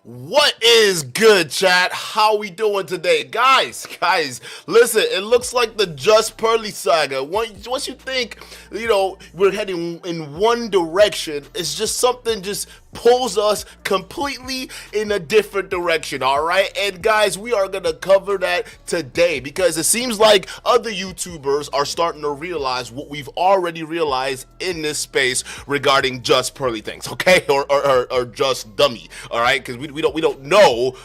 What is good, chat? How we doing today? Guys, listen, it looks like the Just Pearly saga. Once you think, we're heading in one direction, it's just something just pulls us completely in a different direction, all right? And guys, we are going to cover that today because it seems like other YouTubers are starting to realize what we've already realized in this space regarding Just Pearly things, okay? Or Just Dummy, all right? Because we don't know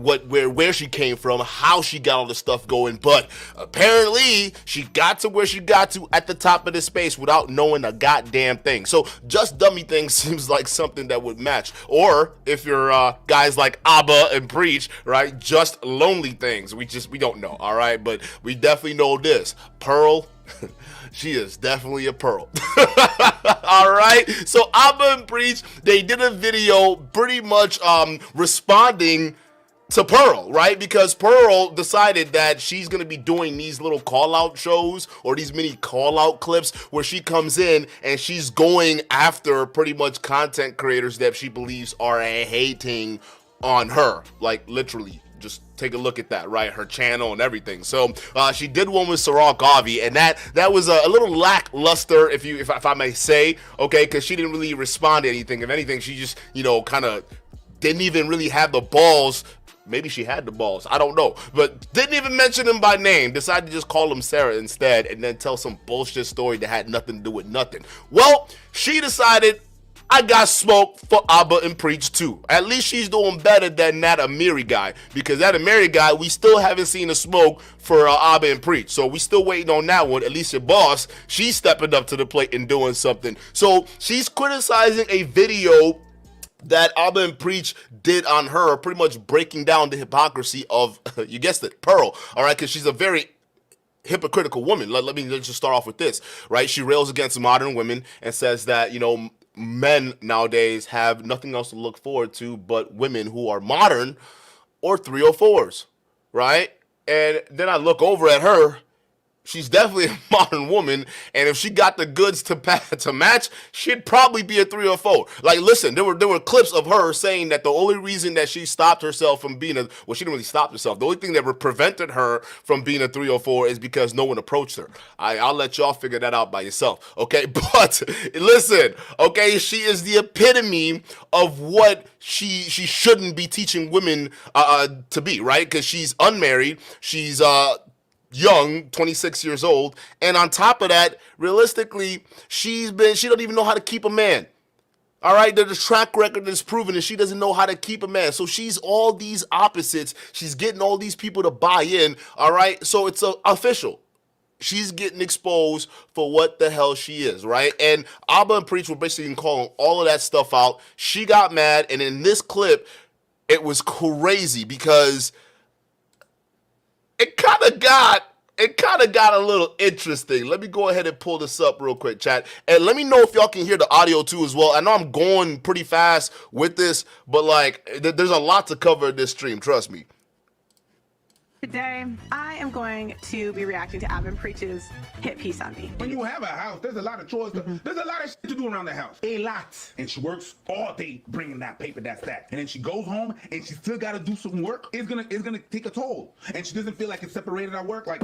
where she came from, how she got all this stuff going, but apparently she got to where she got to at the top of this space without knowing a goddamn thing. So Just Dummy thing seems like something that would match. Or if you're guys like Abba and Preach, right, Just Lonely things. We don't know, all right? But we definitely know this. Pearl, she is definitely a pearl. All right, so Abba and Preach, they did a video pretty much responding to Pearl, right? Because Pearl decided that she's going to be doing these little call-out shows or these mini call-out clips where she comes in and she's going after pretty much content creators that she believes are hating on her, like literally. Just take a look at that, right? Her channel and everything. So she did one with Sarah Gavi, and that was a little lackluster, if I may say, okay, because she didn't really respond to anything. If anything, she just kind of didn't even really have the balls. Maybe she had the balls, I don't know, but didn't even mention him by name, decided to just call him Sarah instead, and then tell some bullshit story that had nothing to do with nothing. Well, she decided, I got smoke for Abba and Preach too. At least she's doing better than that Amiri guy, because that Amiri guy, we still haven't seen a smoke for Abba and Preach, so we still waiting on that one. At least your boss, she's stepping up to the plate and doing something. So she's criticizing a video that Abba and Preach did on her, pretty much breaking down the hypocrisy of, you guessed it, Pearl, all right, because she's a very hypocritical woman. Let's just start off with this, right? She rails against modern women and says that, men nowadays have nothing else to look forward to but women who are modern or 304s, right? And then I look over at her. She's definitely a modern woman, and if she got the goods to match, she'd probably be a 304. Like, listen, there were clips of her saying that the only reason that she stopped herself from being she didn't really stop herself. The only thing that prevented her from being a 304 is because no one approached her. I'll let y'all figure that out by yourself, okay? But listen, okay, she is the epitome of what she shouldn't be teaching women to be, right? Because she's unmarried, she's young, 26 years old, and on top of that, realistically, she don't even know how to keep a man. All right, the track record is proven that she doesn't know how to keep a man. So she's all these opposites. She's getting all these people to buy in. All right, so it's official. She's getting exposed for what the hell she is, right? And Abba and Preach were basically calling all of that stuff out. She got mad, and in this clip, it was crazy because it kind of got it kind of got a little interesting. Let me go ahead and pull this up real quick, chat. And let me know if y'all can hear the audio too as well. I know I'm going pretty fast with this, but like there's a lot to cover in this stream, trust me. Today, I am going to be reacting to Avin Preach's hit piece on me. When you have a house, there's a lot of chores. There's a lot of shit to do around the house. A lot. And she works all day bringing that paper, that's that. And then she goes home and she still got to do some work. It's gonna take a toll. And she doesn't feel like it's separated at work. Like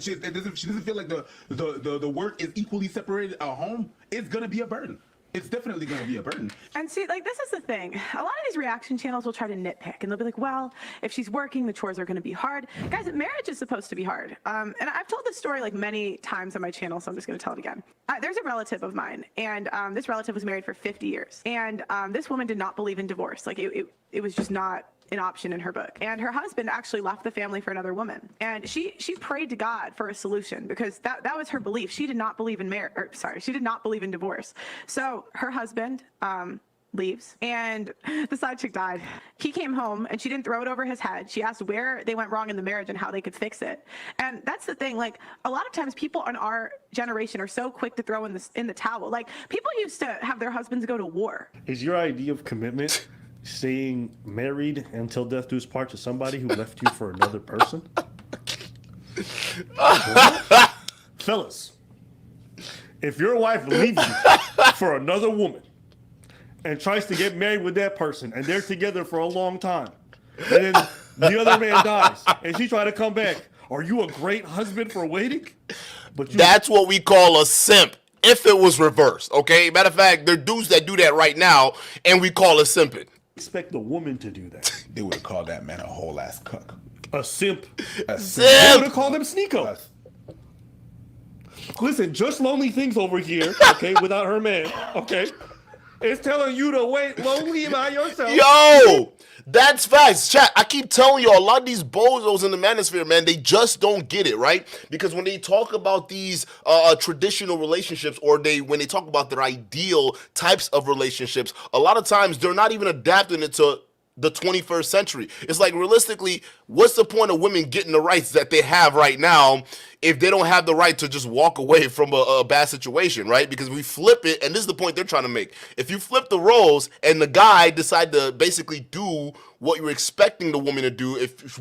she doesn't feel like the work is equally separated at home. It's gonna be a burden. It's definitely going to be a burden. And see, like, this is the thing. A lot of these reaction channels will try to nitpick, and they'll be like, well, if she's working, the chores are going to be hard. Guys, marriage is supposed to be hard. And I've told this story, like, many times on my channel, so I'm just going to tell it again. There's a relative of mine, and this relative was married for 50 years. And this woman did not believe in divorce. Like, it was just not an option in her book. And her husband actually left the family for another woman. And she prayed to God for a solution because that was her belief. She did not believe in she did not believe in divorce. So her husband leaves and the side chick died. He came home and she didn't throw it over his head. She asked where they went wrong in the marriage and how they could fix it. And that's the thing, like a lot of times people in our generation are so quick to throw in the towel. Like people used to have their husbands go to war. Is your idea of commitment staying married until death do us part to somebody who left you for another person? Fellas, if your wife leaves you for another woman and tries to get married with that person and they're together for a long time and then the other man dies and she try to come back, are you a great husband for waiting? That's what we call a simp. If it was reversed, okay? Matter of fact, there are dudes that do that right now and we call it simping. Expect the woman to do that. They would have called that man a whole ass cook. A simp. A simp. They would have called him Sneeko. Listen, just lonely things over here, okay, without her man, okay? It's telling you to wait lonely by yourself. Yo, that's facts. Chat, I keep telling you, a lot of these bozos in the Manosphere, man, they just don't get it, right? Because when they talk about these traditional relationships or when they talk about their ideal types of relationships, a lot of times they're not even adapting it to the 21st century. It's like, realistically, what's the point of women getting the rights that they have right now if they don't have the right to just walk away from a bad situation, right? Because we flip it, and this is the point they're trying to make. If you flip the roles and the guy decide to basically do what you're expecting the woman to do, if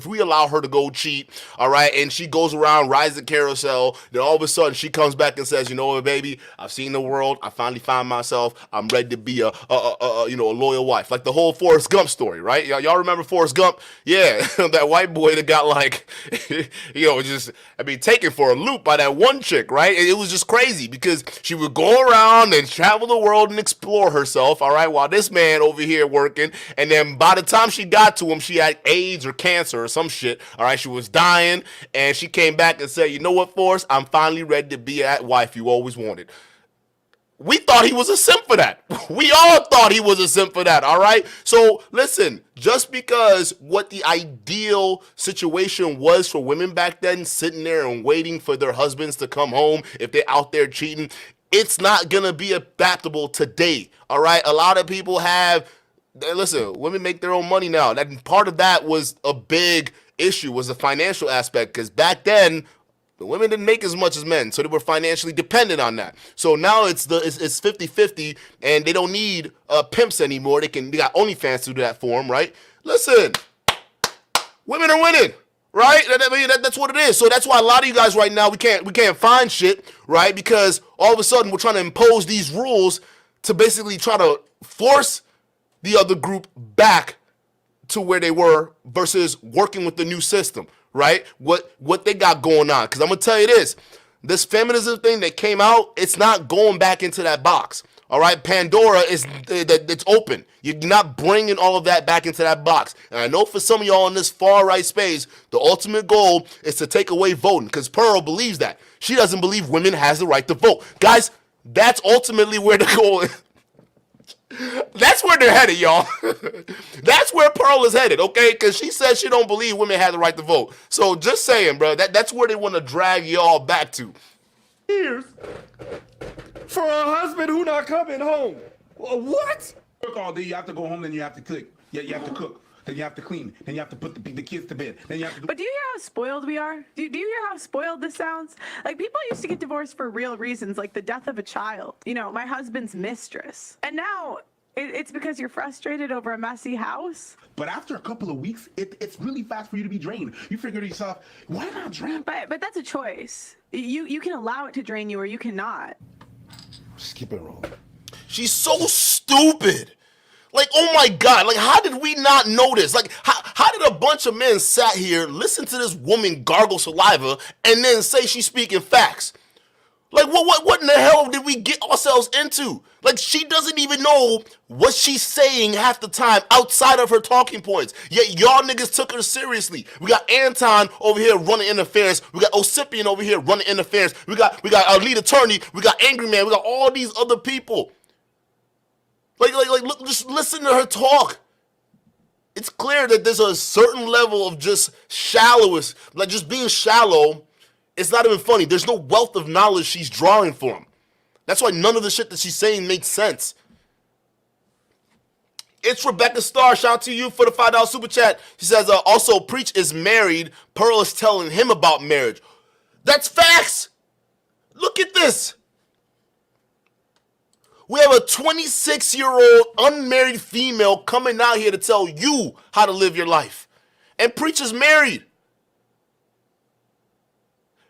we allow her to go cheat, all right, and she goes around, rides the carousel, then all of a sudden she comes back and says, you know what, baby, I've seen the world, I finally found myself, I'm ready to be a loyal wife. Like the whole Forrest Gump story, right? Y'all remember Forrest Gump? Yeah, that white boy that got like, taken for a loop by that one chick, right? It was just crazy because she would go around and travel the world and explore herself, all right, while this man over here working, and then by the time she got to him, she had AIDS or cancer or some shit, all right? She was dying, and she came back and said, you know what, Forrest? I'm finally ready to be that wife you always wanted. We thought he was a simp for that. We all thought he was a simp for that, all right? So listen, just because what the ideal situation was for women back then, sitting there and waiting for their husbands to come home if they're out there cheating, it's not going to be adaptable today, all right? A lot of people listen, women make their own money now. That part of that was a big issue, was the financial aspect, because back then, the women didn't make as much as men, so they were financially dependent on that. So now it's 50-50, and they don't need pimps anymore. They got OnlyFans to do that for them, right? Listen, women are winning, right? That's what it is. So that's why a lot of you guys right now, we can't find shit, right? Because all of a sudden we're trying to impose these rules to basically try to force the other group back to where they were versus working with the new system. Right? What they got going on. Because I'm going to tell you this feminism thing that came out, it's not going back into that box. All right? Pandora it's open. You're not bringing all of that back into that box. And I know for some of y'all in this far right space, the ultimate goal is to take away voting. Because Pearl believes that. She doesn't believe women has the right to vote. Guys, that's ultimately where the goal is. That's where they're headed, y'all. That's where Pearl is headed, okay? Because she says she don't believe women have the right to vote. So just saying, bro, that's where they want to drag y'all back to. Years for a husband who not coming home. What? Work all day, you have to go home, then you have to cook. Yeah, you have to cook. Then you have to clean. Then you have to put the kids to bed. Then you have to. But do you hear how spoiled we are? Do you hear how spoiled this sounds? Like, people used to get divorced for real reasons, like the death of a child. You know, my husband's mistress. And now it's because you're frustrated over a messy house. But after a couple of weeks, it's really fast for you to be drained. You figure to yourself, why not drain? But that's a choice. You can allow it to drain you, or you cannot. Just keep it rolling. She's so stupid. Like, oh my God, like, how did we not notice? Like, how did a bunch of men sat here, listen to this woman gargle saliva, and then say she's speaking facts? Like, what in the hell did we get ourselves into? Like, she doesn't even know what she's saying half the time outside of her talking points. Yet y'all niggas took her seriously. We got Anton over here running interference. We got Osipian over here running interference. We got our lead attorney. We got Angry Man. We got all these other people. Like, look, just listen to her talk. It's clear that there's a certain level of just shallowness, like just being shallow. It's not even funny. There's no wealth of knowledge she's drawing from. That's why none of the shit that she's saying makes sense. It's Rebecca Starr. Shout out to you for the $5 super chat. She says, also, Preach is married. Pearl is telling him about marriage. That's facts. Look at this. We have a 26-year-old unmarried female coming out here to tell you how to live your life. And Preach is married.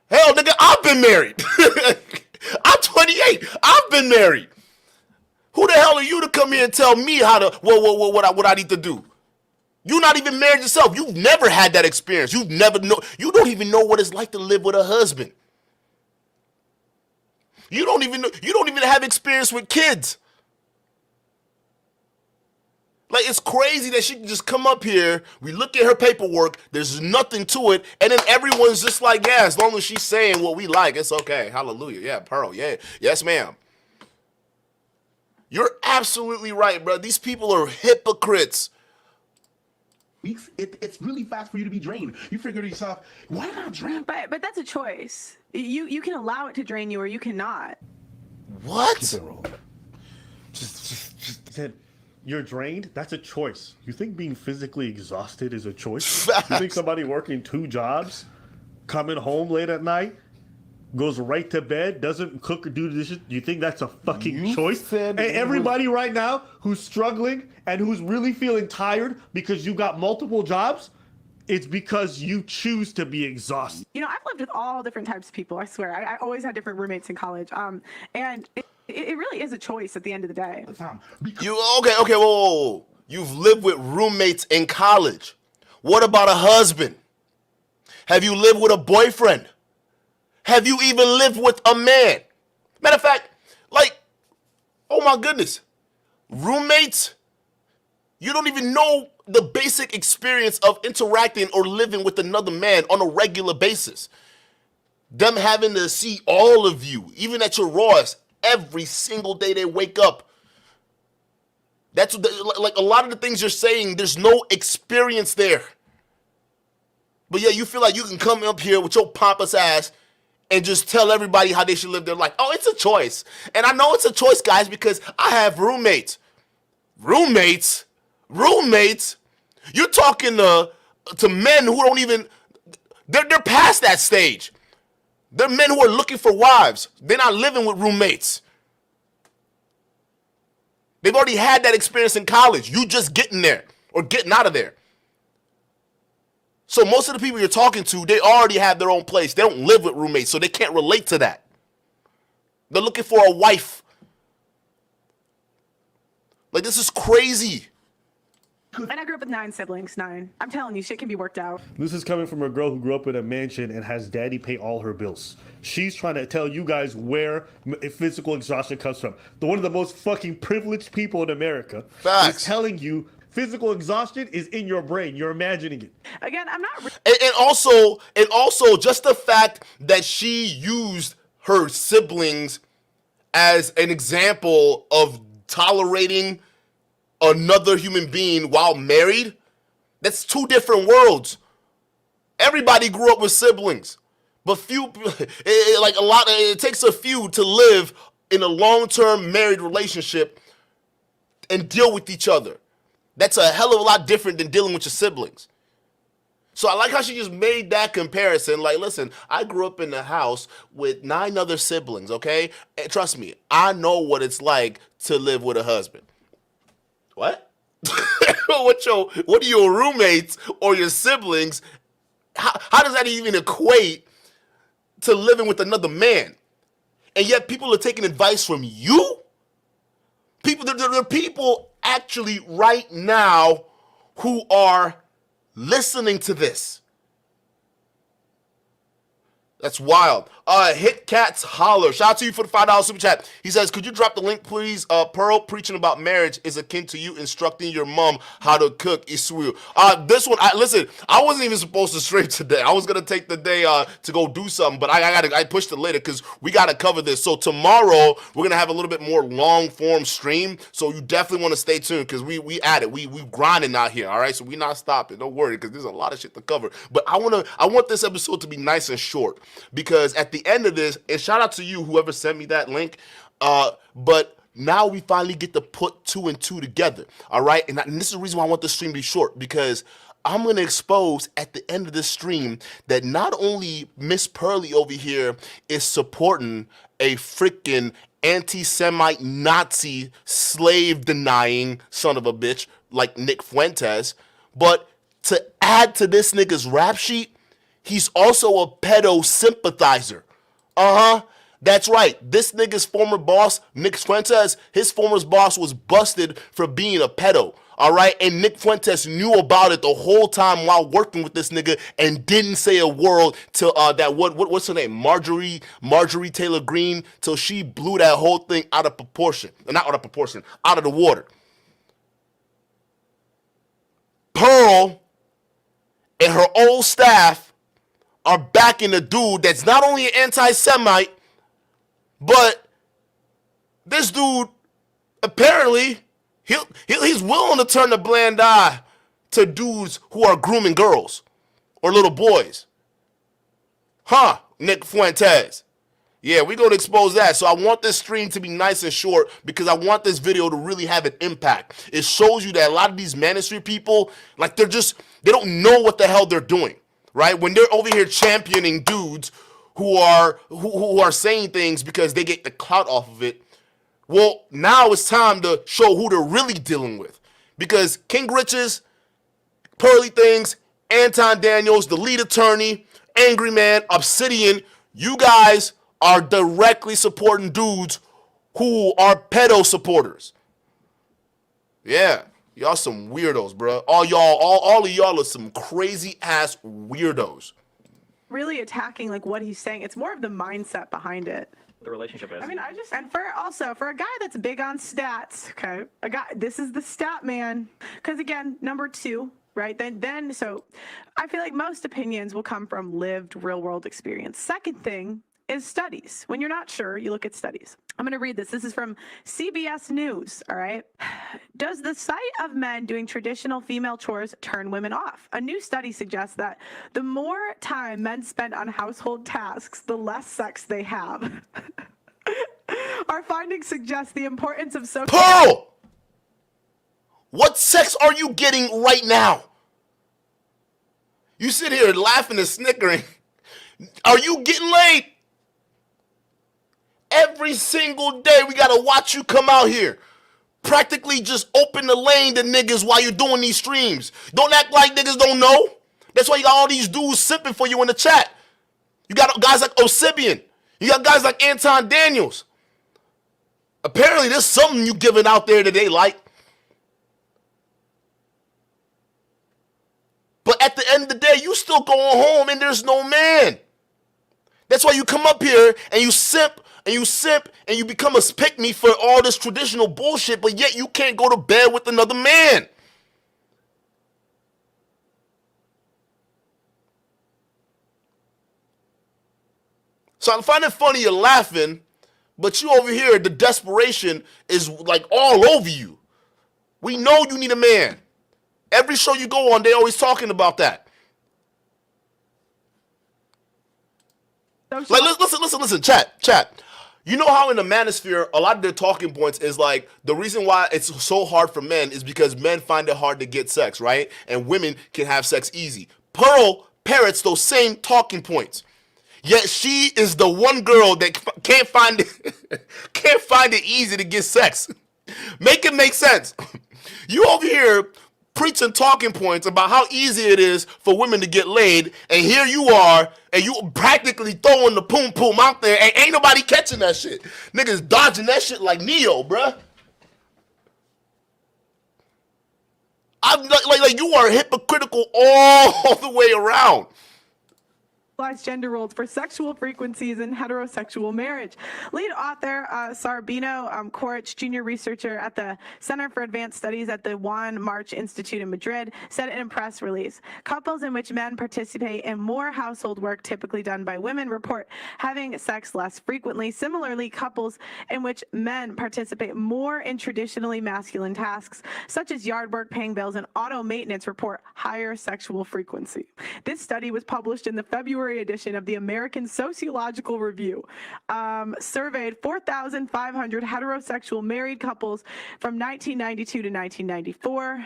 Hell, nigga, I've been married. I'm 28. I've been married. Who the hell are you to come here and tell me how to what I need to do? You're not even married yourself. You've never had that experience. You don't even know what it's like to live with a husband. You don't even have experience with kids. Like, it's crazy that she can just come up here, we look at her paperwork, there's nothing to it, and then everyone's just like, yeah, as long as she's saying what we like, it's okay. Hallelujah. Yeah, Pearl, yeah. Yes, ma'am. You're absolutely right, bro. These people are hypocrites. Weeks, it's really fast for you to be drained. You figure to yourself, why not drain? But that's a choice. You can allow it to drain you, or you cannot. What? Keep it rolling. Just said, you're drained? That's a choice. You think being physically exhausted is a choice? Facts. You think somebody working 2 jobs, coming home late at night, goes right to bed, doesn't cook or do the dishes, you think that's a fucking choice? And everybody right now who's struggling and who's really feeling tired because you got multiple jobs, it's because you choose to be exhausted. You know, I've lived with all different types of people, I swear. I always had different roommates in college. And it really is a choice at the end of the day. Okay, whoa. You've lived with roommates in college. What about a husband? Have you lived with a boyfriend? Have you even lived with a man? Matter of fact, like, oh my goodness, roommates, you don't even know the basic experience of interacting or living with another man on a regular basis. Them having to see all of you, even at your rawest, every single day they wake up. That's like a lot of the things you're saying, there's no experience there. But yeah, you feel like you can come up here with your pompous ass and just tell everybody how they should live their life. Oh, it's a choice. And I know it's a choice, guys, because I have roommates. Roommates? You're talking to men who don't even, they're past that stage. They're men who are looking for wives. They're not living with roommates. They've already had that experience in college. You just getting there or getting out of there. So most of the people you're talking to, they already have their own place. They don't live with roommates, so they can't relate to that. They're looking for a wife. Like, this is crazy. And I grew up with 9 siblings, 9. I'm telling you, shit can be worked out. This is coming from a girl who grew up in a mansion and has daddy pay all her bills. She's trying to tell you guys where physical exhaustion comes from. One of the most fucking privileged people in America is telling you physical exhaustion is in your brain. You're imagining it. Again, I'm not. And also, just the fact that she used her siblings as an example of tolerating another human being while married, that's 2 different worlds. Everybody grew up with siblings, but it takes a few to live in a long-term married relationship and deal with each other. That's a hell of a lot different than dealing with your siblings. So I like how she just made that comparison. Like, listen, I grew up in a house with 9 other siblings, okay? And trust me, I know what it's like to live with a husband. What? What are your roommates or your siblings? How does that even equate to living with another man? And yet people are taking advice from you? There are people actually right now who are listening to this. That's wild. Hit Cats Holler. Shout out to you for the $5 super chat. He says, could you drop the link, please? Pearl preaching about marriage is akin to you instructing your mom how to cook. Iswiu. This one, listen, I wasn't even supposed to stream today. I was going to take the day to go do something, but I pushed it later because we got to cover this. So tomorrow, we're going to have a little bit more long form stream. So you definitely want to stay tuned because we at it. We grinding out here, all right? So we not stopping. Don't worry because there's a lot of shit to cover. But I want this episode to be nice and short because at the end of this, and shout out to you, whoever sent me that link, but now we finally get to put 2 and 2 together, all right? And this is the reason why I want this stream to be short, because I'm going to expose at the end of this stream that not only Miss Pearly over here is supporting a freaking anti-Semite, Nazi, slave-denying son of a bitch like NickFuentes, but to add to this nigga's rap sheet, he's also a pedo sympathizer. That's right. This nigga's former boss, NickFuentes, his former boss was busted for being a pedo. All right. And NickFuentes knew about it the whole time while working with this nigga and didn't say a word to what's her name? Marjorie Taylor Greene, till she blew that whole thing out of proportion. Not out of proportion, out of the water. Pearl and her old staff are backing a dude that's not only an anti-Semite, but this dude, apparently, he's willing to turn a blind eye to dudes who are grooming girls or little boys. NickFuentes. Yeah, we're going to expose that. So I want this stream to be nice and short because I want this video to really have an impact. It shows you that a lot of these Manosphere people, like they don't know what the hell they're doing, right? When they're over here championing dudes who are saying things because they get the clout off of it. Well, now it's time to show who they're really dealing with. Because King Riches, Pearly Things, Anton Daniels, the lead attorney, Angry Man, Obsidian, you guys are directly supporting dudes who are pedo supporters. Yeah, y'all some weirdos, bro. All of y'all are some crazy ass weirdos. Really attacking like what he's saying. It's more of the mindset behind it. The relationship is. I mean, and for a guy that's big on stats, okay, this is the stat man. Because again, number 2, right? So I feel like most opinions will come from lived real world experience. Second thing is studies. When you're not sure, you look at studies. I'm going to read this. This is from CBS News, all right? Does the sight of men doing traditional female chores turn women off? A new study suggests that the more time men spend on household tasks, the less sex they have. Our findings suggest the importance of social... Pearl! What sex are you getting right now? You sit here laughing and snickering. Are you getting laid? Every single day we gotta watch you come out here. Practically just open the lane to niggas while you're doing these streams. Don't act like niggas don't know. That's why you got all these dudes sipping for you in the chat. You got guys like Obsidian. You got guys like Anton Daniels. Apparently there's something you giving out there that they like. But at the end of the day, you still going home and there's no man. That's why you come up here and you simp and you become a pick-me for all this traditional bullshit, but yet you can't go to bed with another man. So I find it funny you're laughing, but you over here, the desperation is like all over you. We know you need a man. Every show you go on, they always talking about that. Like, listen, chat. You know how in the Manosphere, a lot of their talking points is like, the reason why it's so hard for men is because men find it hard to get sex, right? And women can have sex easy. Pearl parrots those same talking points. Yet she is the one girl that can't find it easy to get sex. Make it make sense. You over here preaching talking points about how easy it is for women to get laid, and here you are, and you practically throwing the poom poom out there, and ain't nobody catching that shit. Niggas dodging that shit like Neo, bruh. I'm like you are hypocritical all the way around. Gender roles for sexual frequencies in heterosexual marriage. Lead author Sarbino Corich, junior researcher at the Center for Advanced Studies at the Juan March Institute in Madrid, said in a press release, couples in which men participate in more household work typically done by women report having sex less frequently. Similarly, couples in which men participate more in traditionally masculine tasks, such as yard work, paying bills, and auto maintenance, report higher sexual frequency. This study was published in the February edition of the American Sociological Review, surveyed 4,500 heterosexual married couples from 1992 to 1994.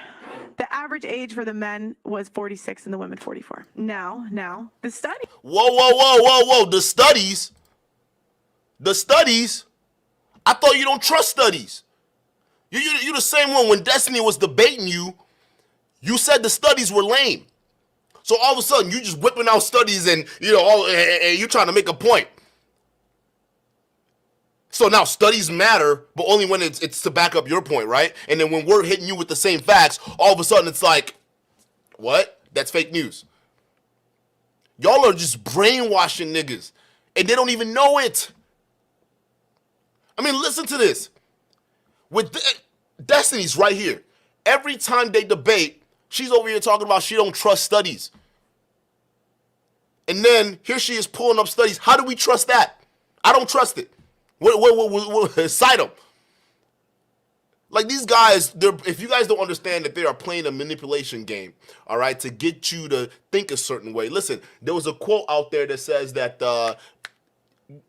The average age for the men was 46 and the women 44. Now, the study. Whoa. The studies. I thought you don't trust studies. You the same one when Destiny was debating you. You said the studies were lame. So all of a sudden, you just whipping out studies and, and you trying to make a point. So now studies matter, but only when it's to back up your point, right? And then when we're hitting you with the same facts, all of a sudden it's like, what? That's fake news. Y'all are just brainwashing niggas, and they don't even know it. I mean, listen to this. With Destiny's right here. Every time they debate, she's over here talking about she don't trust studies. And then here she is pulling up studies. How do we trust that? I don't trust it. Cite them. Like these guys, if you guys don't understand that they are playing a manipulation game, all right, to get you to think a certain way. Listen, there was a quote out there that says that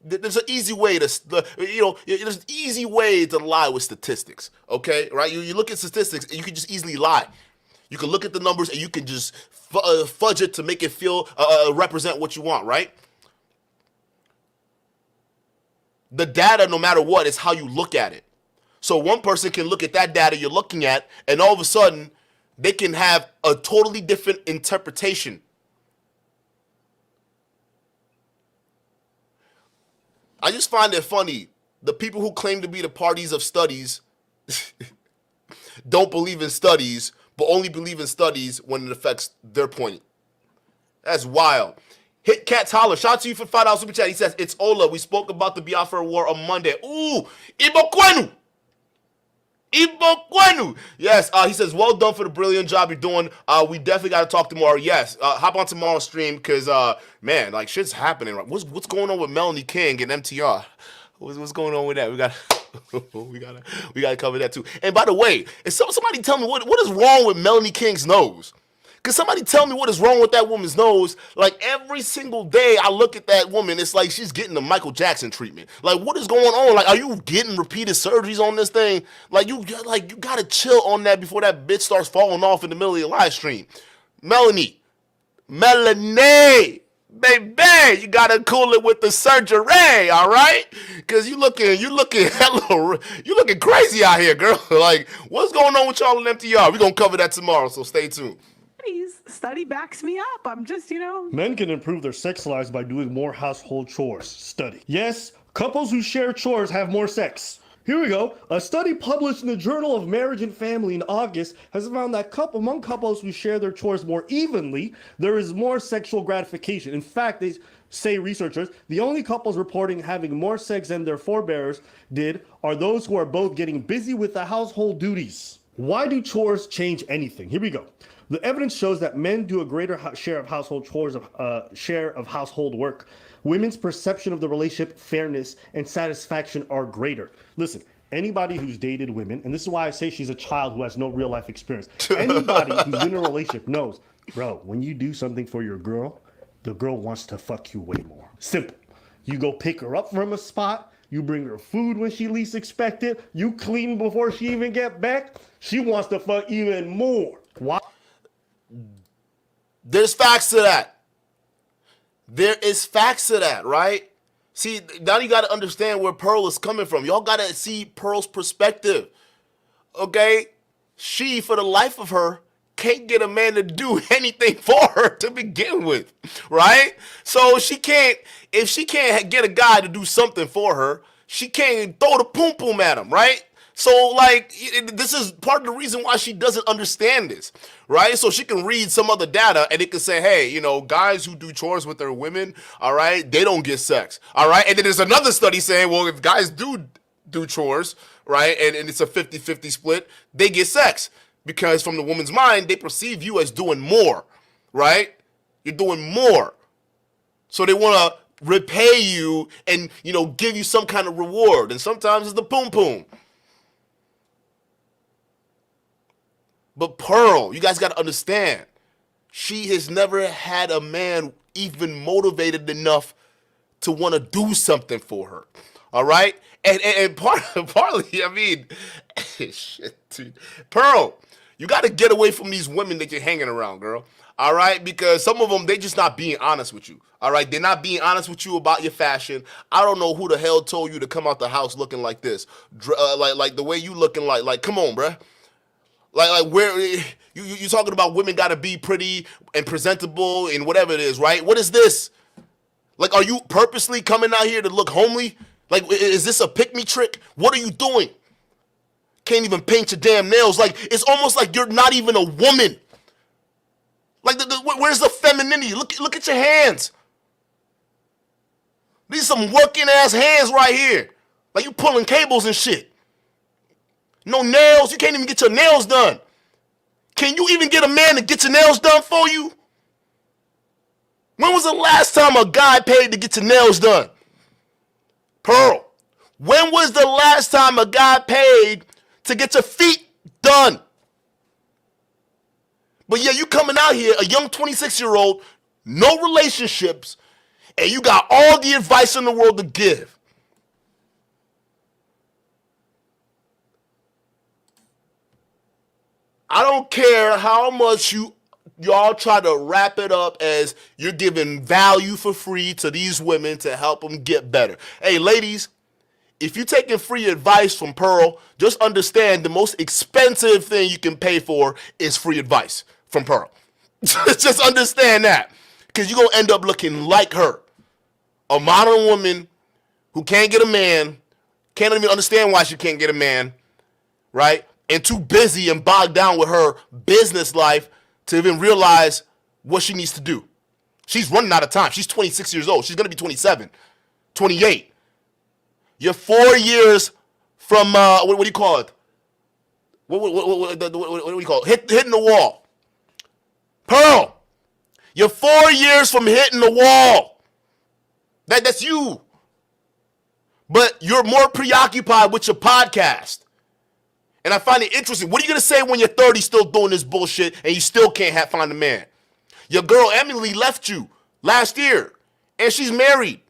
there's an easy way there's an easy way to lie with statistics, okay? Right? You look at statistics and you can just easily lie. You can look at the numbers and you can just fudge it to make it feel, represent what you want, right? The data, no matter what, is how you look at it. So one person can look at that data you're looking at, and all of a sudden, they can have a totally different interpretation. I just find it funny. The people who claim to be the parties of studies don't believe in studies, but only believe in studies when it affects their point. That's wild. Hit Cats Holler. Shout out to you for $5 super chat. He says, it's Ola. We spoke about the Biafra War on Monday. Ooh, Ibokwenu. Yes, he says, well done for the brilliant job you're doing. We definitely got to talk tomorrow. Yes, hop on tomorrow's stream because, man, like, shit's happening. Right? What's going on with Melanie King and MTR? What's going on with that? We gotta cover that too. And by the way, somebody tell me what is wrong with Melanie King's nose? Can somebody tell me what is wrong with that woman's nose? Like every single day I look at that woman, it's like she's getting the Michael Jackson treatment. Like what is going on? Like are you getting repeated surgeries on this thing? Like you gotta chill on that before that bitch starts falling off in the middle of your live stream. Melanie, baby, you gotta cool it with the surgery, all right? Cause you looking crazy out here, girl. Like, what's going on with y'all in MTR? We're gonna cover that tomorrow, so stay tuned. Study backs me up. I'm just, Men can improve their sex lives by doing more household chores. Study. Yes, couples who share chores have more sex. Here we go. A study published in the Journal of Marriage and Family in August has found that among couples who share their chores more evenly, there is more sexual gratification. In fact, they say researchers, the only couples reporting having more sex than their forebears did are those who are both getting busy with the household duties. Why do chores change anything? Here we go. The evidence shows that men do a greater share of household chores, share of household work. Women's perception of the relationship, fairness, and satisfaction are greater. Listen, anybody who's dated women, and this is why I say she's a child who has no real life experience. Anybody who's in a relationship knows, bro, when you do something for your girl, the girl wants to fuck you way more. Simple. You go pick her up from a spot, You bring her food when she least expect it. You clean before she even get back. She wants to fuck even more. Why? There's facts to that. There is facts to that, right? See, now you got to understand where Pearl is coming from. Y'all got to see Pearl's perspective. Okay? She, for the life of her, can't get a man to do anything for her to begin with, right? So she can't, if she can't get a guy to do something for her, she can't throw the poom poom at him, right? So, like, this is part of the reason why she doesn't understand this, right? So she can read some other data and it can say, hey, you know, guys who do chores with their women, all right, they don't get sex, all right? And then there's another study saying, well, if guys do chores, right, and it's a 50-50 split, they get sex. Because from the woman's mind, they perceive you as doing more, right? You're doing more. So they want to repay you and, you know, give you some kind of reward. And sometimes it's the poom poom. But Pearl, you guys got to understand, she has never had a man even motivated enough to want to do something for her. All right? And partly, I mean, shit, dude. Pearl, you got to get away from these women that you're hanging around, girl. All right? Because some of them, they just not being honest with you. All right? They're not being honest with you about your fashion. I don't know who the hell told you to come out the house looking like this. Like the way you looking like, come on, bruh. Like where you talking about women got to be pretty and presentable and whatever it is, right? What is this? Like, are you purposely coming out here to look homely? Like, is this a pick-me trick? What are you doing? Can't even paint your damn nails. Like, it's almost like you're not even a woman. Like, where's the femininity? Look at your hands. These are some working-ass hands right here. Like, you pulling cables and shit. No nails. You can't even get your nails done. Can you even get a man to get your nails done for you? When was the last time a guy paid to get your nails done? Pearl, when was the last time a guy paid to get your feet done? But yeah, you coming out here, a young 26-year-old, no relationships, and you got all the advice in the world to give. I don't care how much y'all try to wrap it up as you're giving value for free to these women to help them get better. Hey, ladies, if you're taking free advice from Pearl, just understand the most expensive thing you can pay for is free advice from Pearl. Just understand that, because you're going to end up looking like her. A modern woman who can't get a man, can't even understand why she can't get a man, right? And too busy and bogged down with her business life to even realize what she needs to do. She's running out of time. She's 26 years old. She's going to be 27, 28. You're 4 years from, what do you call it? What do you call it? Hitting the wall. Pearl, you're 4 years from hitting the wall. That's you. But you're more preoccupied with your podcast. And I find it interesting. What are you going to say when you're 30 still doing this bullshit and you still can't find a man? Your girl Emily left you last year and she's married.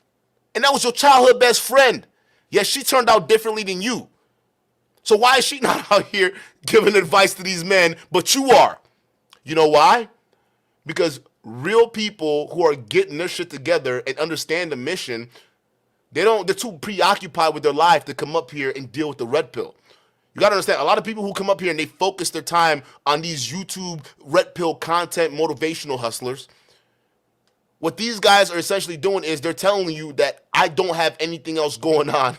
And that was your childhood best friend. Yet she turned out differently than you. So why is she not out here giving advice to these men, but you are? You know why? Because real people who are getting their shit together and understand the mission, they're too preoccupied with their life to come up here and deal with the red pill. You got to understand, a lot of people who come up here and they focus their time on these YouTube red pill content motivational hustlers. What these guys are essentially doing is they're telling you that I don't have anything else going on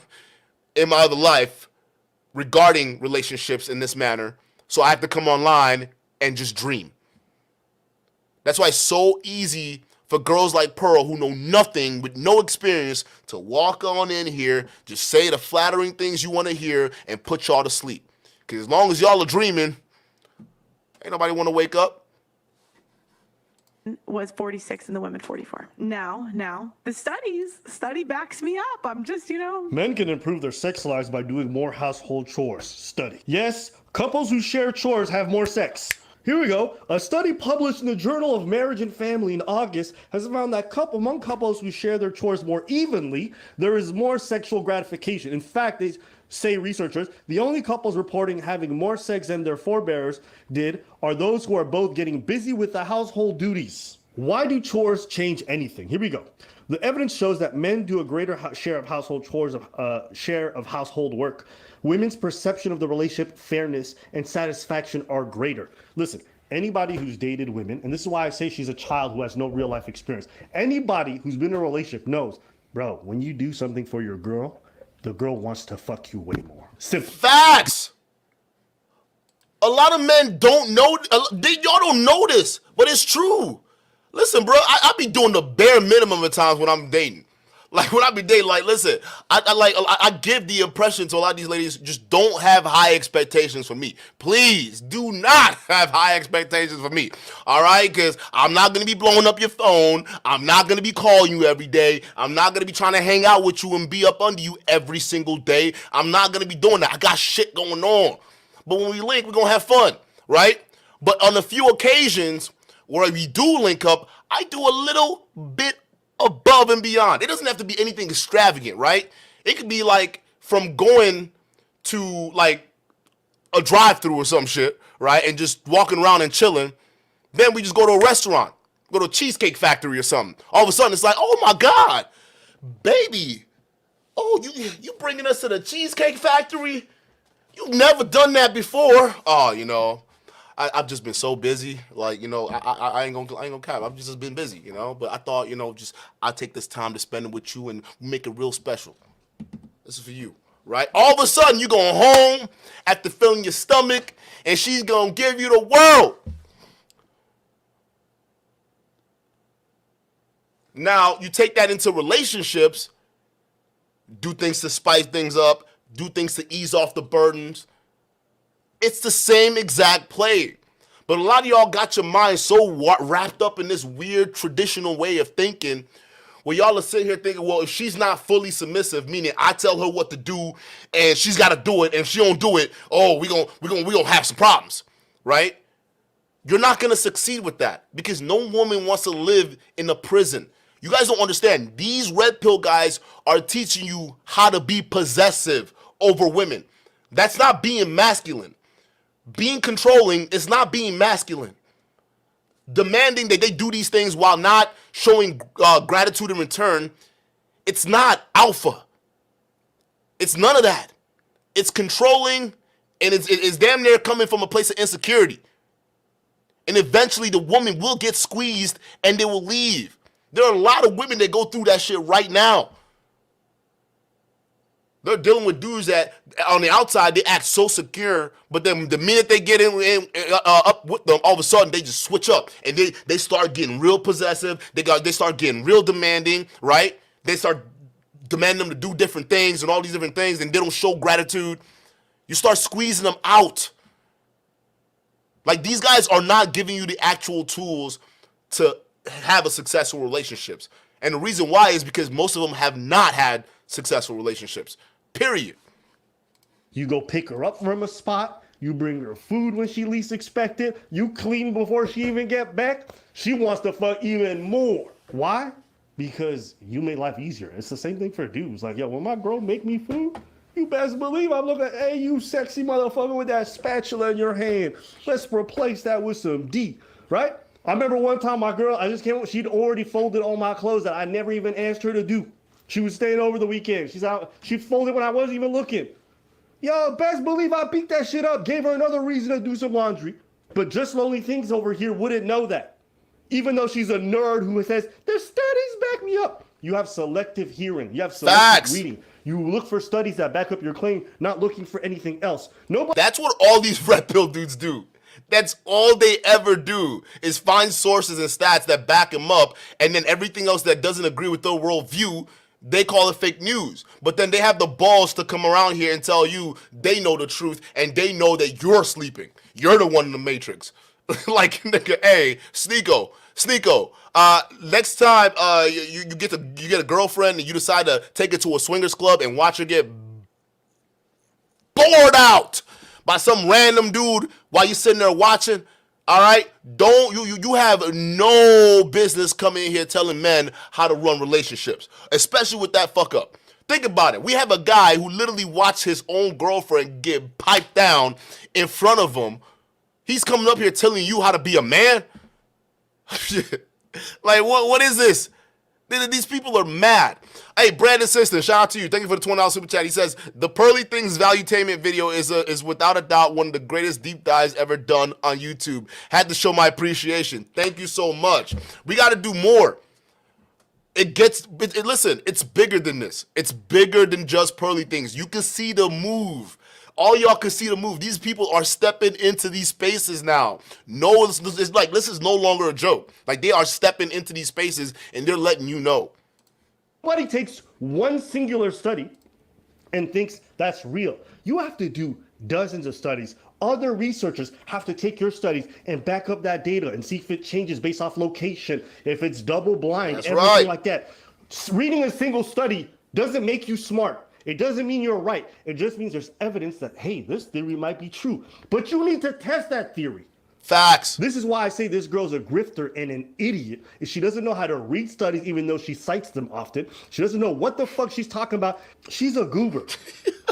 in my other life regarding relationships in this manner, so I have to come online and just dream. That's why it's so easy for girls like Pearl who know nothing with no experience to walk on in here, just say the flattering things you want to hear and put y'all to sleep. Because as long as y'all are dreaming, ain't nobody want to wake up. Was 46 and the women 44. Now, the study backs me up. I'm just, Men can improve their sex lives by doing more household chores. Study. Yes, couples who share chores have more sex. Here we go. A study published in the Journal of Marriage and Family in August has found that among couples who share their chores more evenly, there is more sexual gratification. In fact, they say researchers, the only couples reporting having more sex than their forebears did are those who are both getting busy with the household duties. Why do chores change anything? Here we go. The evidence shows that men do a greater share of household chores, share of household work. Women's perception of the relationship, fairness, and satisfaction are greater. Listen, anybody who's dated women, and this is why I say she's a child who has no real life experience. Anybody who's been in a relationship knows, bro, when you do something for your girl, the girl wants to fuck you way more. Simple. Facts. A lot of men don't know. Y'all don't know this, but it's true. Listen, bro, I be doing the bare minimum at times when I'm dating. Like, when I be dating, like, listen, I give the impression to a lot of these ladies, just don't have high expectations for me. Please do not have high expectations for me, all right? Because I'm not going to be blowing up your phone. I'm not going to be calling you every day. I'm not going to be trying to hang out with you and be up under you every single day. I'm not going to be doing that. I got shit going on. But when we link, we're going to have fun, right? But on a few occasions where we do link up, I do a little bit above and beyond. It doesn't have to be anything extravagant, right? It could be like from going to like a drive-thru or some shit, right? And just walking around and chilling. Then we just go to a restaurant, go to a Cheesecake Factory or something. All of a sudden it's like, oh my God, baby. Oh, you bringing us to the Cheesecake Factory? You've never done that before. Oh, you know, I've just been so busy. Like, you know, I ain't gonna cap. I've just been busy, you know. But I thought, you know, just I'll take this time to spend it with you and make it real special. This is for you, right? All of a sudden, you going home after filling your stomach, and she's gonna give you the world. Now, you take that into relationships, do things to spice things up, do things to ease off the burdens. It's the same exact play. But a lot of y'all got your mind so wrapped up in this weird traditional way of thinking where y'all are sitting here thinking, well, if she's not fully submissive, meaning I tell her what to do and she's got to do it, and if she don't do it, oh, we gonna have some problems, right? You're not going to succeed with that because no woman wants to live in a prison. You guys don't understand. These red pill guys are teaching you how to be possessive over women. That's not being masculine. Being controlling is not being masculine. Demanding that they do these things while not showing gratitude in return, it's not alpha. It's none of that. It's controlling, and it's damn near coming from a place of insecurity. And eventually the woman will get squeezed and they will leave. There are a lot of women that go through that shit right now. They're dealing with dudes that on the outside they act so secure, but then the minute they get up with them, all of a sudden they just switch up and they start getting real possessive. They start getting real demanding, right? They start demanding them to do different things and all these different things, and they don't show gratitude. You start squeezing them out. Like, these guys are not giving you the actual tools to have a successful relationships. And the reason why is because most of them have not had successful relationships. Period. You go pick her up from a spot. You bring her food when she least expect it. You clean before she even get back. She wants to fuck even more. Why? Because you make life easier. It's the same thing for dudes. Like, yo, when my girl make me food, you best believe I'm looking, hey, you sexy motherfucker with that spatula in your hand. Let's replace that with some D, right? I remember one time my girl, I just came, she'd already folded all my clothes that I never even asked her to do. She was staying over the weekend. She's out. She folded when I wasn't even looking. Yo, best believe I beat that shit up. Gave her another reason to do some laundry. But just lonely things over here wouldn't know that. Even though she's a nerd who says, the studies back me up. You have selective hearing. You have selective reading. You look for studies that back up your claim, not looking for anything else. Nobody. That's what all these red pill dudes do. That's all they ever do is find sources and stats that back them up, and then everything else that doesn't agree with their worldview, they call it fake news. But then they have the balls to come around here and tell you they know the truth and they know that you're sleeping. You're the one in the Matrix. Like, nigga, hey, Sneeko, next time you get a girlfriend and you decide to take her to a swingers club and watch her get bored out by some random dude while you're sitting there watching, All right, don't you have no business coming in here telling men how to run relationships, especially with that fuck up. Think about it. We have a guy who literally watched his own girlfriend get piped down in front of him. He's coming up here telling you how to be a man. Like what is this? These people are mad. Hey, Brandon Siston, shout out to you. Thank you for the $20 super chat. He says, the Pearly Things Valuetainment video is without a doubt one of the greatest deep dives ever done on YouTube. Had to show my appreciation. Thank you so much. We got to do more. Listen, it's bigger than this. It's bigger than just Pearly Things. You can see the move. All y'all can see the move. These people are stepping into these spaces now. No, it's like this is no longer a joke. Like they are stepping into these spaces and they're letting you know. Nobody takes one singular study and thinks that's real. You have to do dozens of studies. Other researchers have to take your studies and back up that data and see if it changes based off location, if it's double blind, That's everything right. like that. Reading a single study doesn't make you smart. It doesn't mean you're right. It just means there's evidence that, hey, this theory might be true. But you need to test that theory. Facts. This is why I say this girl's a grifter and an idiot. Is she doesn't know how to read studies, even though she cites them often. She doesn't know what the fuck she's talking about. She's a goober.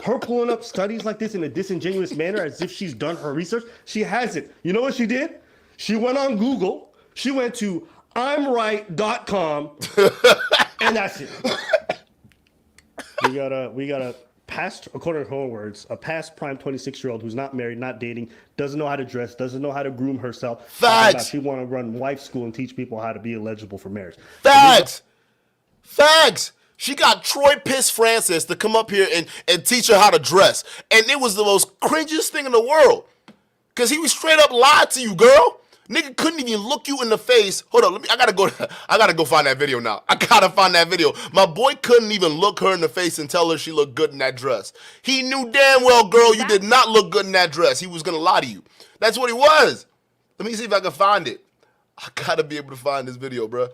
Her pulling up studies like this in a disingenuous manner as if she's done her research. She hasn't. You know what she did? She went on Google. She went to imright.com and that's it. We got a past, according to her own words, a past prime 26-year-old who's not married, not dating, doesn't know how to dress, doesn't know how to groom herself. Facts. She want to run wife school and teach people how to be eligible for marriage. Facts. Facts. She got Troy Piss Francis to come up here and teach her how to dress. And it was the most cringiest thing in the world. Because he was straight up lied to you, girl. Nigga couldn't even look you in the face. Hold on, I gotta go find that video now. I gotta find that video. My boy couldn't even look her in the face and tell her she looked good in that dress. He knew damn well, girl, you did not look good in that dress. He was gonna lie to you. That's what he was. Let me see if I can find it. I gotta be able to find this video, bro.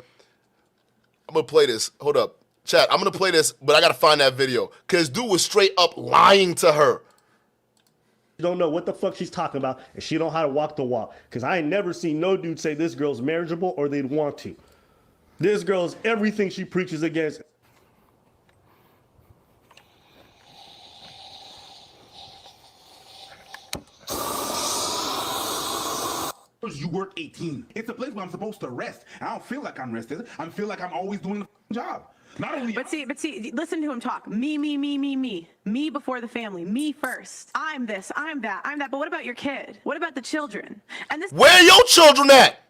I'm gonna play this. Hold up. Chat, I'm gonna play this, but I gotta find that video. Cause dude was straight up lying to her. Don't know what the fuck she's talking about, and she don't know how to walk the walk. Because I ain't never seen no dude say this girl's marriageable or they'd want to. This girl's everything she preaches against. You work 18. It's a place where I'm supposed to rest. I don't feel like I'm rested. I feel like I'm always doing the job. Not only. But see, listen to him talk. Me. Me before the family. Me first. I'm this. I'm that. I'm that. But what about your kid? What about the children? And this. Where are your children at?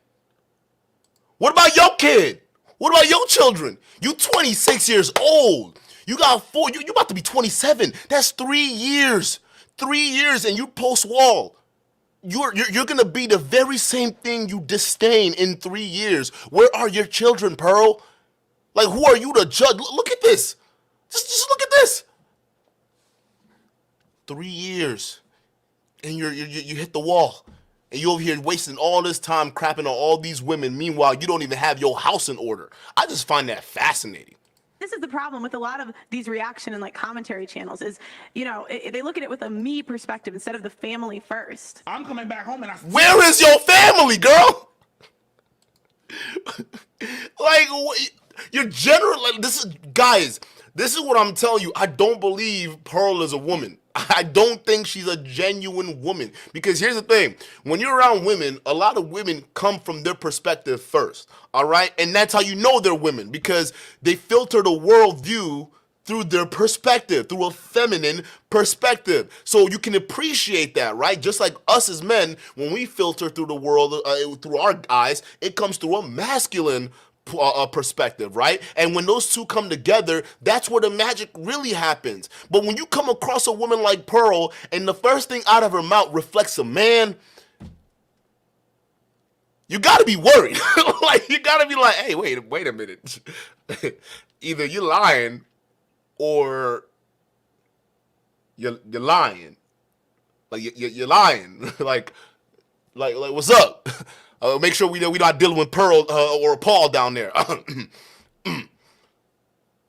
What about your kid? What about your children? You 26 years old. You got 4. You about to be 27. That's 3 years. 3 years and you post-wall. You're gonna be the very same thing you disdain in 3 years. Where are your children, Pearl? Like, who are you to judge? Look at this. Just look at this. 3 years, and you hit the wall, and you're over here wasting all this time crapping on all these women. Meanwhile, you don't even have your house in order. I just find that fascinating. This is the problem with a lot of these reaction and like commentary channels is, you know, they look at it with a me perspective instead of the family first. I'm coming back home and Where is your family, girl? Like, you're general. Like, guys, this is what I'm telling you. I don't believe Pearl is a woman. I don't think she's a genuine woman. Because here's the thing. When you're around women, a lot of women come from their perspective first. All right? And that's how you know they're women. Because they filter the worldview through their perspective, through a feminine perspective. So you can appreciate that, right? Just like us as men, when we filter through the world, through our eyes, it comes through a masculine perspective, right? And when those two come together, that's where the magic really happens. But when you come across a woman like Pearl and the first thing out of her mouth reflects a man, you gotta be worried. Like, you gotta be like, hey, wait a minute. Either you're lying or you're lying. Like, you're lying. like what's up? Make sure we're not dealing with Pearl or Paul down there.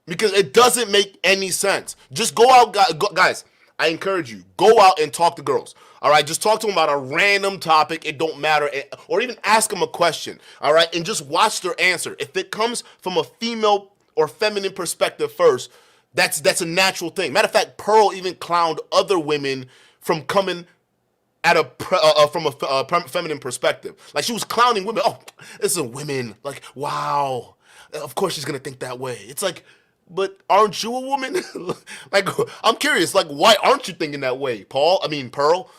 Because it doesn't make any sense. Just go out, guys. I encourage you, go out and talk to girls. All right, just talk to them about a random topic. It don't matter, or even ask them a question. All right, and just watch their answer. If it comes from a female or feminine perspective first, that's a natural thing. Matter of fact, Pearl even clowned other women from coming at from a feminine perspective. Like she was clowning women. Oh, it's a women. Like, wow. Of course she's gonna think that way. It's like, but aren't you a woman? Like, I'm curious. Like, why aren't you thinking that way, Pearl?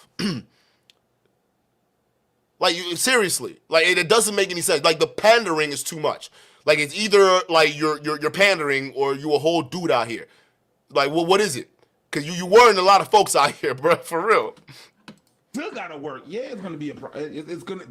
Like, seriously. Like, it doesn't make any sense. Like, the pandering is too much. Like, it's either like you're pandering or you a whole dude out here. Like, well, what is it? Because you worrying a lot of folks out here, bro. For real. Still gotta work. Yeah, it's gonna be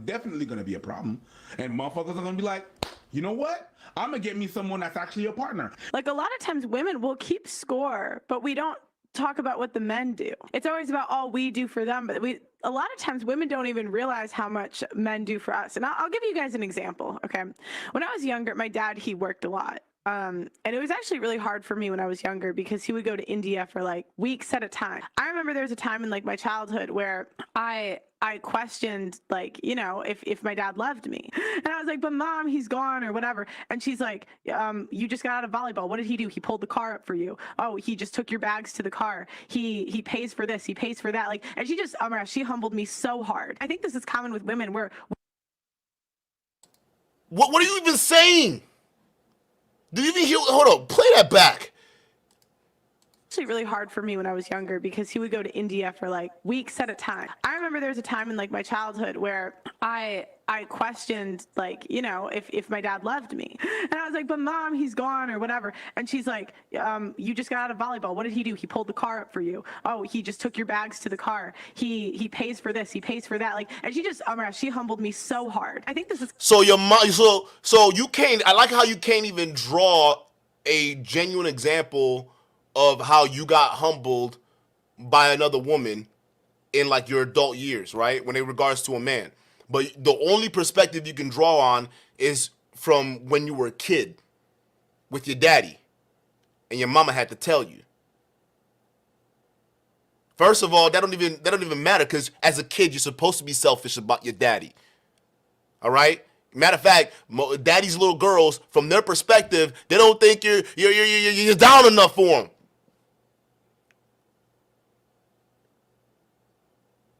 definitely gonna be a problem, and motherfuckers are gonna be like, you know what? I'm gonna get me someone that's actually a partner. Like a lot of times women will keep score, but we don't talk about what the men do. It's always about all we do for them, but a lot of times women don't even realize how much men do for us. And I'll give you guys an example, okay? When I was younger, my dad, he worked a lot. And it was actually really hard for me when I was younger because he would go to India for like weeks at a time. I remember there was a time in like my childhood where I questioned, like, you know, if my dad loved me. And I was like, but mom, he's gone or whatever. And she's like, you just got out of volleyball. What did he do? He pulled the car up for you. Oh, he just took your bags to the car. He pays for this. He pays for that. Like, and she humbled me so hard. I think this is common with women where. What are you even saying? Do you even hear? Hold on, play that back. Actually really hard for me when I was younger because he would go to India for like weeks at a time. I remember there was a time in like my childhood where I questioned, like, you know, if my dad loved me. And I was like, but mom, he's gone or whatever. And she's like, you just got out of volleyball. What did he do? He pulled the car up for you. Oh, he just took your bags to the car. He pays for this. He pays for that. Like, and she humbled me so hard. I think this is. So your mom, so you can't. I like how you can't even draw a genuine example of how you got humbled by another woman in like your adult years, right? When in regards to a man. But the only perspective you can draw on is from when you were a kid with your daddy and your mama had to tell you. First of all, that don't even matter because as a kid, you're supposed to be selfish about your daddy. All right? Matter of fact, daddy's little girls, from their perspective, they don't think you're down enough for them.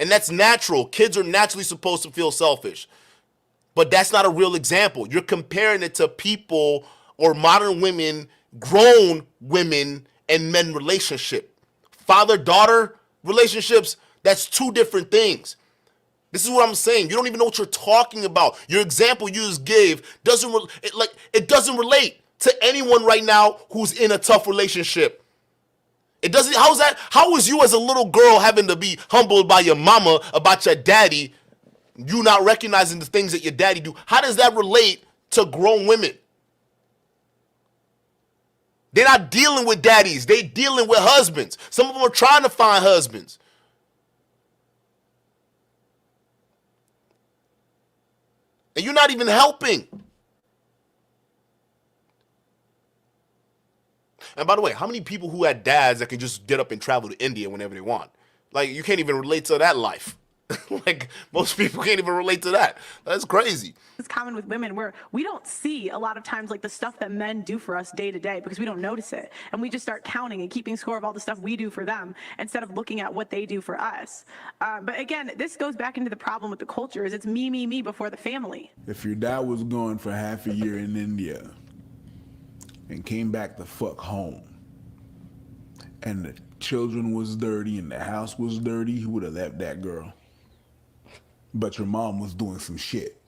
And that's natural. Kids are naturally supposed to feel selfish. But that's not a real example. You're comparing it to people or modern women, grown women, and men relationship. Father-daughter relationships, that's two different things. This is what I'm saying. You don't even know what you're talking about. Your example you just gave doesn't relate to anyone right now who's in a tough relationship. It doesn't. How was you as a little girl having to be humbled by your mama about your daddy, you not recognizing the things that your daddy do? How does that relate to grown women? They're not dealing with daddies. They're dealing with husbands. Some of them are trying to find husbands. And you're not even helping. And by the way, how many people who had dads that can just get up and travel to India whenever they want? Like, you can't even relate to that life. Like, most people can't even relate to that. That's crazy. It's common with women where we don't see a lot of times like the stuff that men do for us day to day because we don't notice it. And we just start counting and keeping score of all the stuff we do for them instead of looking at what they do for us. But again, this goes back into the problem with the culture is it's me before the family. If your dad was gone for half a year in India and came back the fuck home and the children was dirty and the house was dirty, he would have left that girl. But your mom was doing some shit.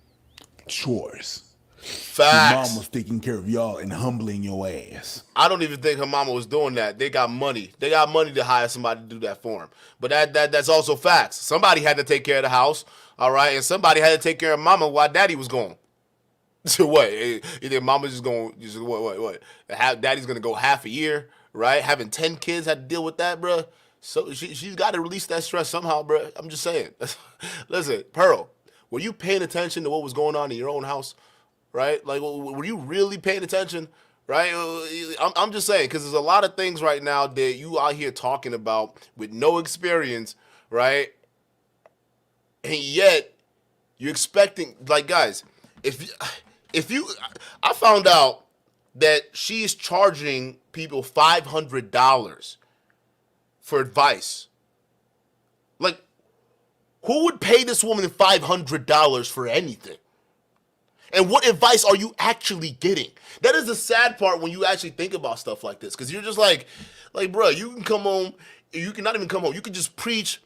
Chores. Facts. Your mom was taking care of y'all and humbling your ass. I don't even think her mama was doing that. They got money. They got money to hire somebody to do that for them. But that's also facts. Somebody had to take care of the house, all right? And somebody had to take care of mama while daddy was gone. So what? You think mama's just going, what? Daddy's going to go half a year, right? Having 10 kids, had to deal with that, bro. So she's got to release that stress somehow, bro. I'm just saying. Listen, Pearl, were you paying attention to what was going on in your own house, right? Like, were you really paying attention, right? I'm just saying, because there's a lot of things right now that you out here talking about with no experience, right? And yet you're expecting, like, guys, if you, I found out that she's charging people $500 for advice. Like, who would pay this woman $500 for anything? And what advice are you actually getting? That is the sad part when you actually think about stuff like this, because you're just like, bro, you can come home, you can not even come home, you can just preach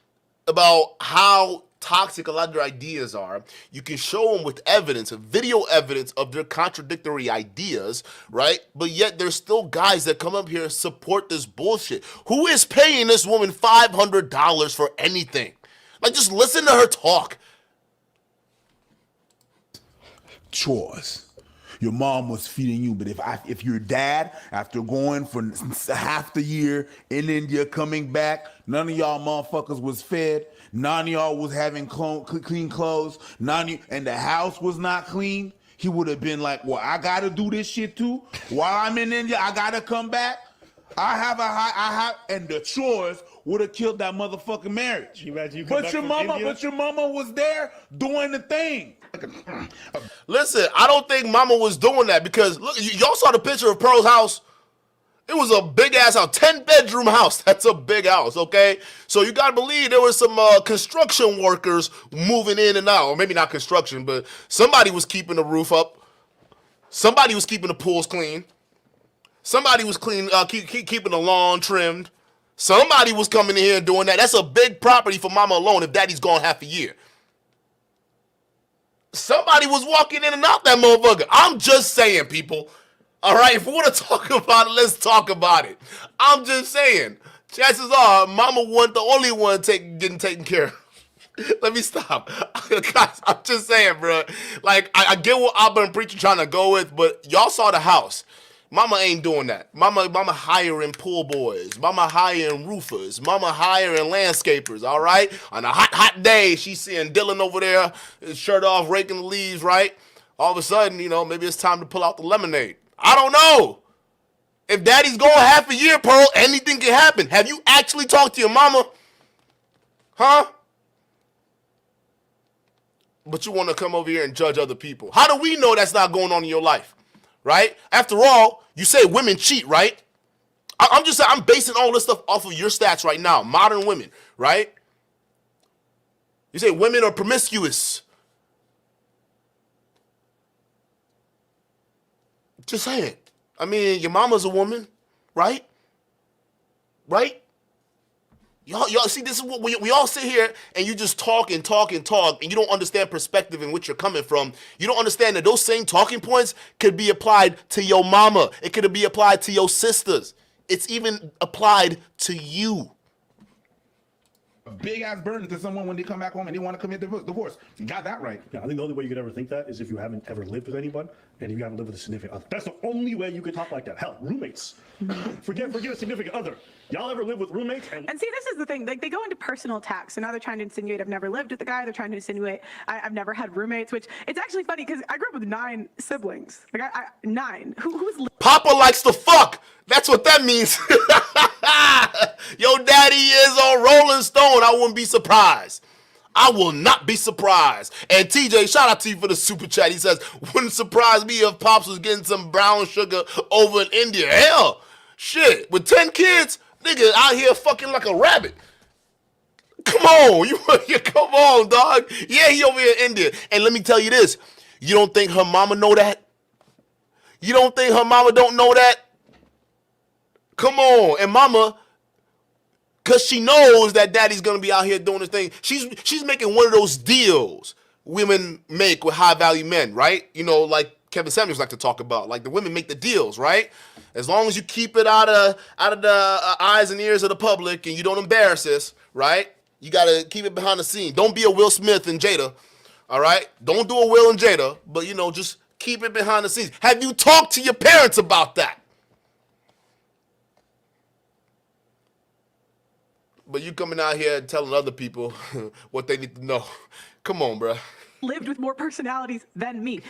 about how toxic a lot of their ideas are. You can show them with evidence, video evidence of their contradictory ideas, right? But yet there's still guys that come up here and support this bullshit. Who is paying this woman $500 for anything? Like, just listen to her talk. Chores. Your mom was feeding you, but if your dad, after going for half the year in India, coming back, none of y'all motherfuckers was fed, none of y'all was having clean clothes, and the house was not clean, he would have been like, well, I gotta do this shit too. While I'm in India, I gotta come back. And the chores would have killed that motherfucking marriage. But your mama was there doing the thing. Listen, I don't think mama was doing that, because look, y'all saw the picture of Pearl's house. It was a big ass house, 10-bedroom house. That's a big house, okay? So you gotta believe there were some construction workers moving in and out, or maybe not construction, but somebody was keeping the roof up. Somebody was keeping the pools clean. Somebody was keeping the lawn trimmed. Somebody was coming in here and doing that. That's a big property for mama alone if daddy's gone half a year. Somebody was walking in and out that motherfucker. I'm just saying, people. All right, if we want to talk about it, let's talk about it. I'm just saying. Chances are, mama wasn't the only one getting taken care of. Let me stop. Guys, I'm just saying, bro. Like, I get what Abba and Preacher trying to go with, but y'all saw the house. Mama ain't doing that. Mama hiring pool boys. Mama hiring roofers. Mama hiring landscapers, all right? On a hot day, she's seeing Dylan over there, his shirt off, raking the leaves, right? All of a sudden, maybe it's time to pull out the lemonade. I don't know. If daddy's going half a year, Pearl, anything can happen. Have you actually talked to your mama? Huh? But you want to come over here and judge other people. How do we know that's not going on in your life? Right? After all, you say women cheat, right? I'm just saying, I'm basing all this stuff off of your stats right now. Modern women, right? You say women are promiscuous. Just saying. I mean, your mama's a woman, right? Right? Y'all see, this is what we all sit here and you just talk and talk and talk, and you don't understand perspective and what you're coming from. You don't understand that those same talking points could be applied to your mama. It could be applied to your sisters. It's even applied to you. A big ass burden to someone when they come back home and they want to commit divorce. You got that right. Yeah, I think the only way you could ever think that is if you haven't ever lived with anyone and you haven't lived with a significant other. That's the only way you could talk like that. Hell, roommates. Forget a significant other. Y'all ever live with roommates? And see, this is the thing. Like, they go into personal attacks. So now they're trying to insinuate I've never lived with the guy. They're trying to insinuate I've never had roommates, which it's actually funny because I grew up with 9 siblings. Like, 9. Who's Papa likes to fuck. That's what that means. Your daddy is on Rolling Stone. I wouldn't be surprised. I will not be surprised. And TJ, shout out to you for the super chat. He says, wouldn't surprise me if Pops was getting some brown sugar over in India. Hell, shit, with 10 kids, nigga out here fucking like a rabbit. Come on, you come on, dog. Yeah, he over here in India. And let me tell you this. You don't think her mama know that? You don't think her mama don't know that? Come on. And mama, because she knows that daddy's going to be out here doing this thing, she's making one of those deals women make with high-value men, right? Like Kevin Samuels like to talk about. Like, the women make the deals, right? As long as you keep it out of the eyes and ears of the public and you don't embarrass us, right? You got to keep it behind the scene. Don't be a Will Smith and Jada, all right? Don't do a Will and Jada, but, just keep it behind the scenes. Have you talked to your parents about that? But you coming out here and telling other people what they need to know. Come on, bro. lived with more personalities than me?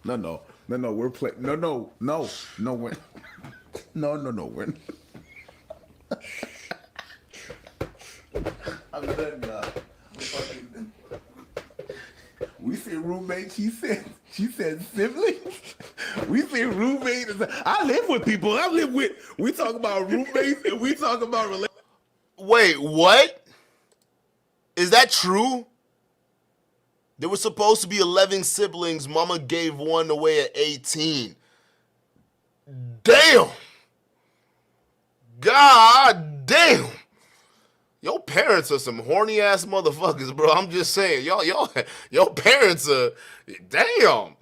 No. No, we're playing. No, we're no, we're. I'm done, y'all. We said roommate. She said siblings. We say roommate. I live with people. We talk about roommates and we talk about relationships. Wait, what? Is that true? There were supposed to be 11 siblings. Mama gave one away at 18. Damn. God damn. Your parents are some horny ass motherfuckers, bro. I'm just saying, your parents are, damn.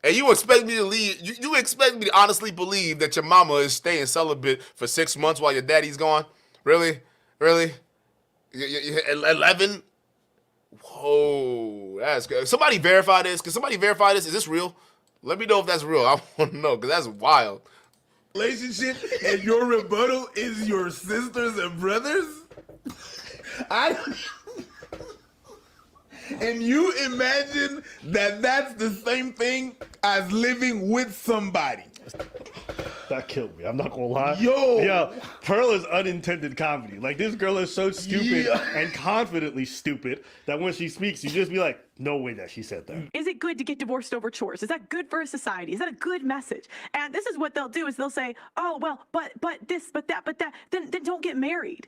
And you expect me to leave? You expect me to honestly believe that your mama is staying celibate for 6 months while your daddy's gone? Really? 11? Whoa, that's good. Somebody verify this. Can somebody verify this? Is this real? Let me know if that's real. I want to know because that's wild. Relationship and your rebuttal is your sisters and brothers? And you imagine that that's the same thing as living with somebody. That killed me. I'm not gonna lie. Yo. Pearl is unintended comedy. Like, this girl is so stupid and confidently stupid that when she speaks, you just be like, no way that she said that. Is it good to get divorced over chores? Is that good for a society? Is that a good message? And this is what they'll do is they'll say, oh, well, but this, but that, then don't get married.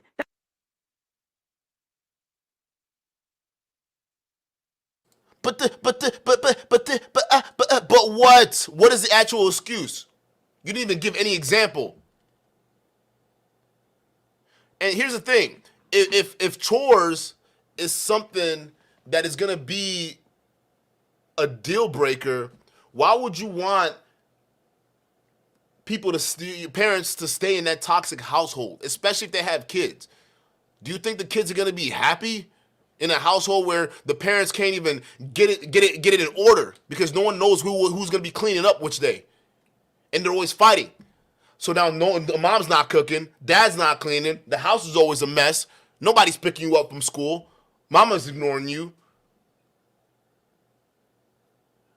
But what? What is the actual excuse? You didn't even give any example. And here's the thing: if chores is something that is gonna be a deal breaker, why would you want your parents to stay in that toxic household, especially if they have kids? Do you think the kids are gonna be happy in a household where the parents can't even get it in order because no one knows who's gonna be cleaning up which day, and they're always fighting? So now the mom's not cooking, dad's not cleaning, the house is always a mess. Nobody's picking you up from school. Mama's ignoring you.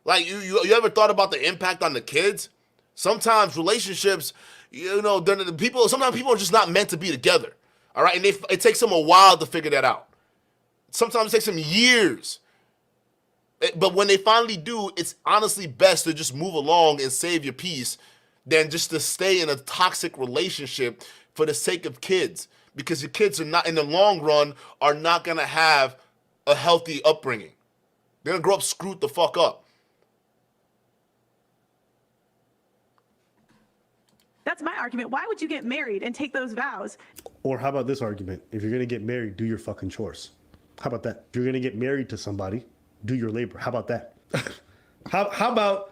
Like, you ever thought about the impact on the kids? Sometimes relationships, sometimes people are just not meant to be together. All right, and it takes them a while to figure that out. Sometimes it takes them years. But when they finally do, it's honestly best to just move along and save your peace than just to stay in a toxic relationship for the sake of kids. Because your kids are not, in the long run, are not going to have a healthy upbringing. They're going to grow up screwed the fuck up. That's my argument. Why would you get married and take those vows? Or how about this argument? If you're going to get married, do your fucking chores. How about that? If you're going to get married to somebody, do your labor. How about that? How about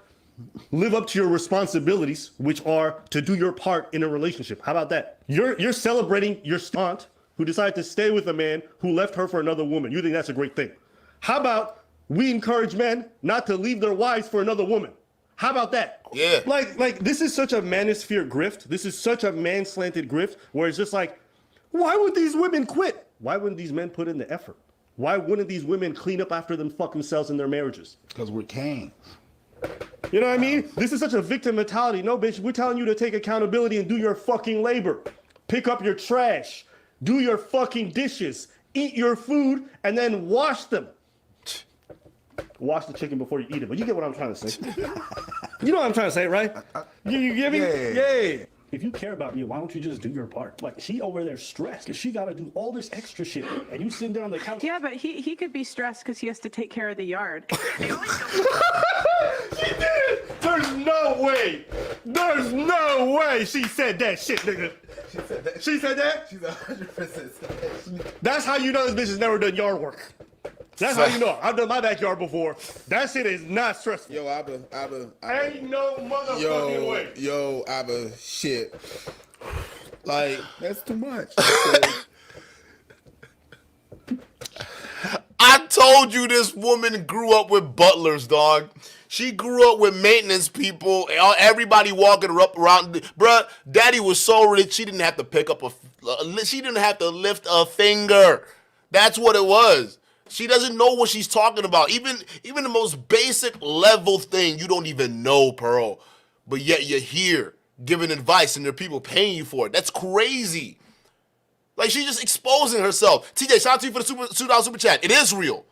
live up to your responsibilities, which are to do your part in a relationship? How about that? You're celebrating your aunt who decided to stay with a man who left her for another woman. You think that's a great thing? How about we encourage men not to leave their wives for another woman? How about that? Yeah. Like this is such a manosphere grift. This is such a man-slanted grift where it's just like, why would these women quit? Why wouldn't these men put in the effort? Why wouldn't these women clean up after them fucking selves in their marriages? Because we're kings. You know what I mean? This is such a victim mentality. No, bitch, we're telling you to take accountability and do your fucking labor. Pick up your trash. Do your fucking dishes. Eat your food and then wash them. Wash the chicken before you eat it. But you get what I'm trying to say. You know what I'm trying to say, right? You get me? Yeah. If you care about me, why don't you just do your part? Like, she over there stressed because she got to do all this extra shit. And you sitting there on the couch. Yeah, but he could be stressed because he has to take care of the yard. She did! There's no way! There's no way she said that shit, nigga. She said that. She said that? She's 100% said that. That's how you know this bitch has never done yard work. That's how you know. I've done my backyard before. That shit is not stressful. Yo, Abba. Ain't no motherfucking way. Yo, Abba, shit. Like, that's too much. I told you this woman grew up with butlers, dog. She grew up with maintenance people. Everybody walking her up around. Bruh, daddy was so rich, she didn't have to pick up she didn't have to lift a finger. That's what it was. She doesn't know what she's talking about. Even the most basic level thing, you don't even know, Pearl. But yet you're here giving advice and there are people paying you for it. That's crazy. Like, she's just exposing herself. TJ, shout out to you for the $2 super chat. It is real.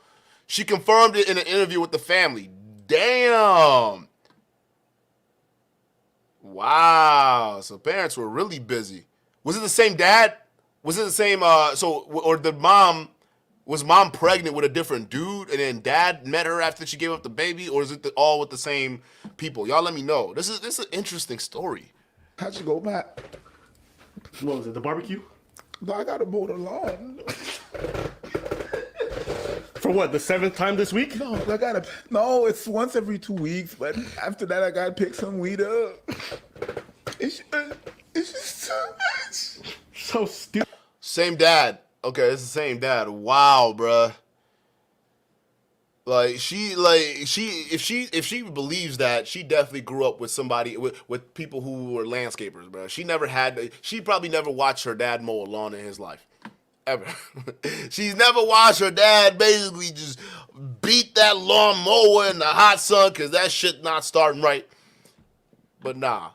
She confirmed it in an interview with the family. Damn. Wow. So parents were really busy. Was it the same dad? Was it the same, or was mom pregnant with a different dude and then dad met her after she gave up the baby? Or is it all with the same people? Y'all let me know. This is an interesting story. How'd you go back? What was it, the barbecue? No, I gotta mow the lawn. For what, the 7th time this week? No, it's once every 2 weeks, but after that I gotta pick some weed up. It's just so much. So stupid. Same dad. Okay, it's the same dad. Wow, bruh. If she believes that, she definitely grew up with somebody with people who were landscapers, bro. She probably never watched her dad mow a lawn in his life. Ever. She's never watched her dad basically just beat that lawnmower in the hot sun because that shit not starting right. But nah.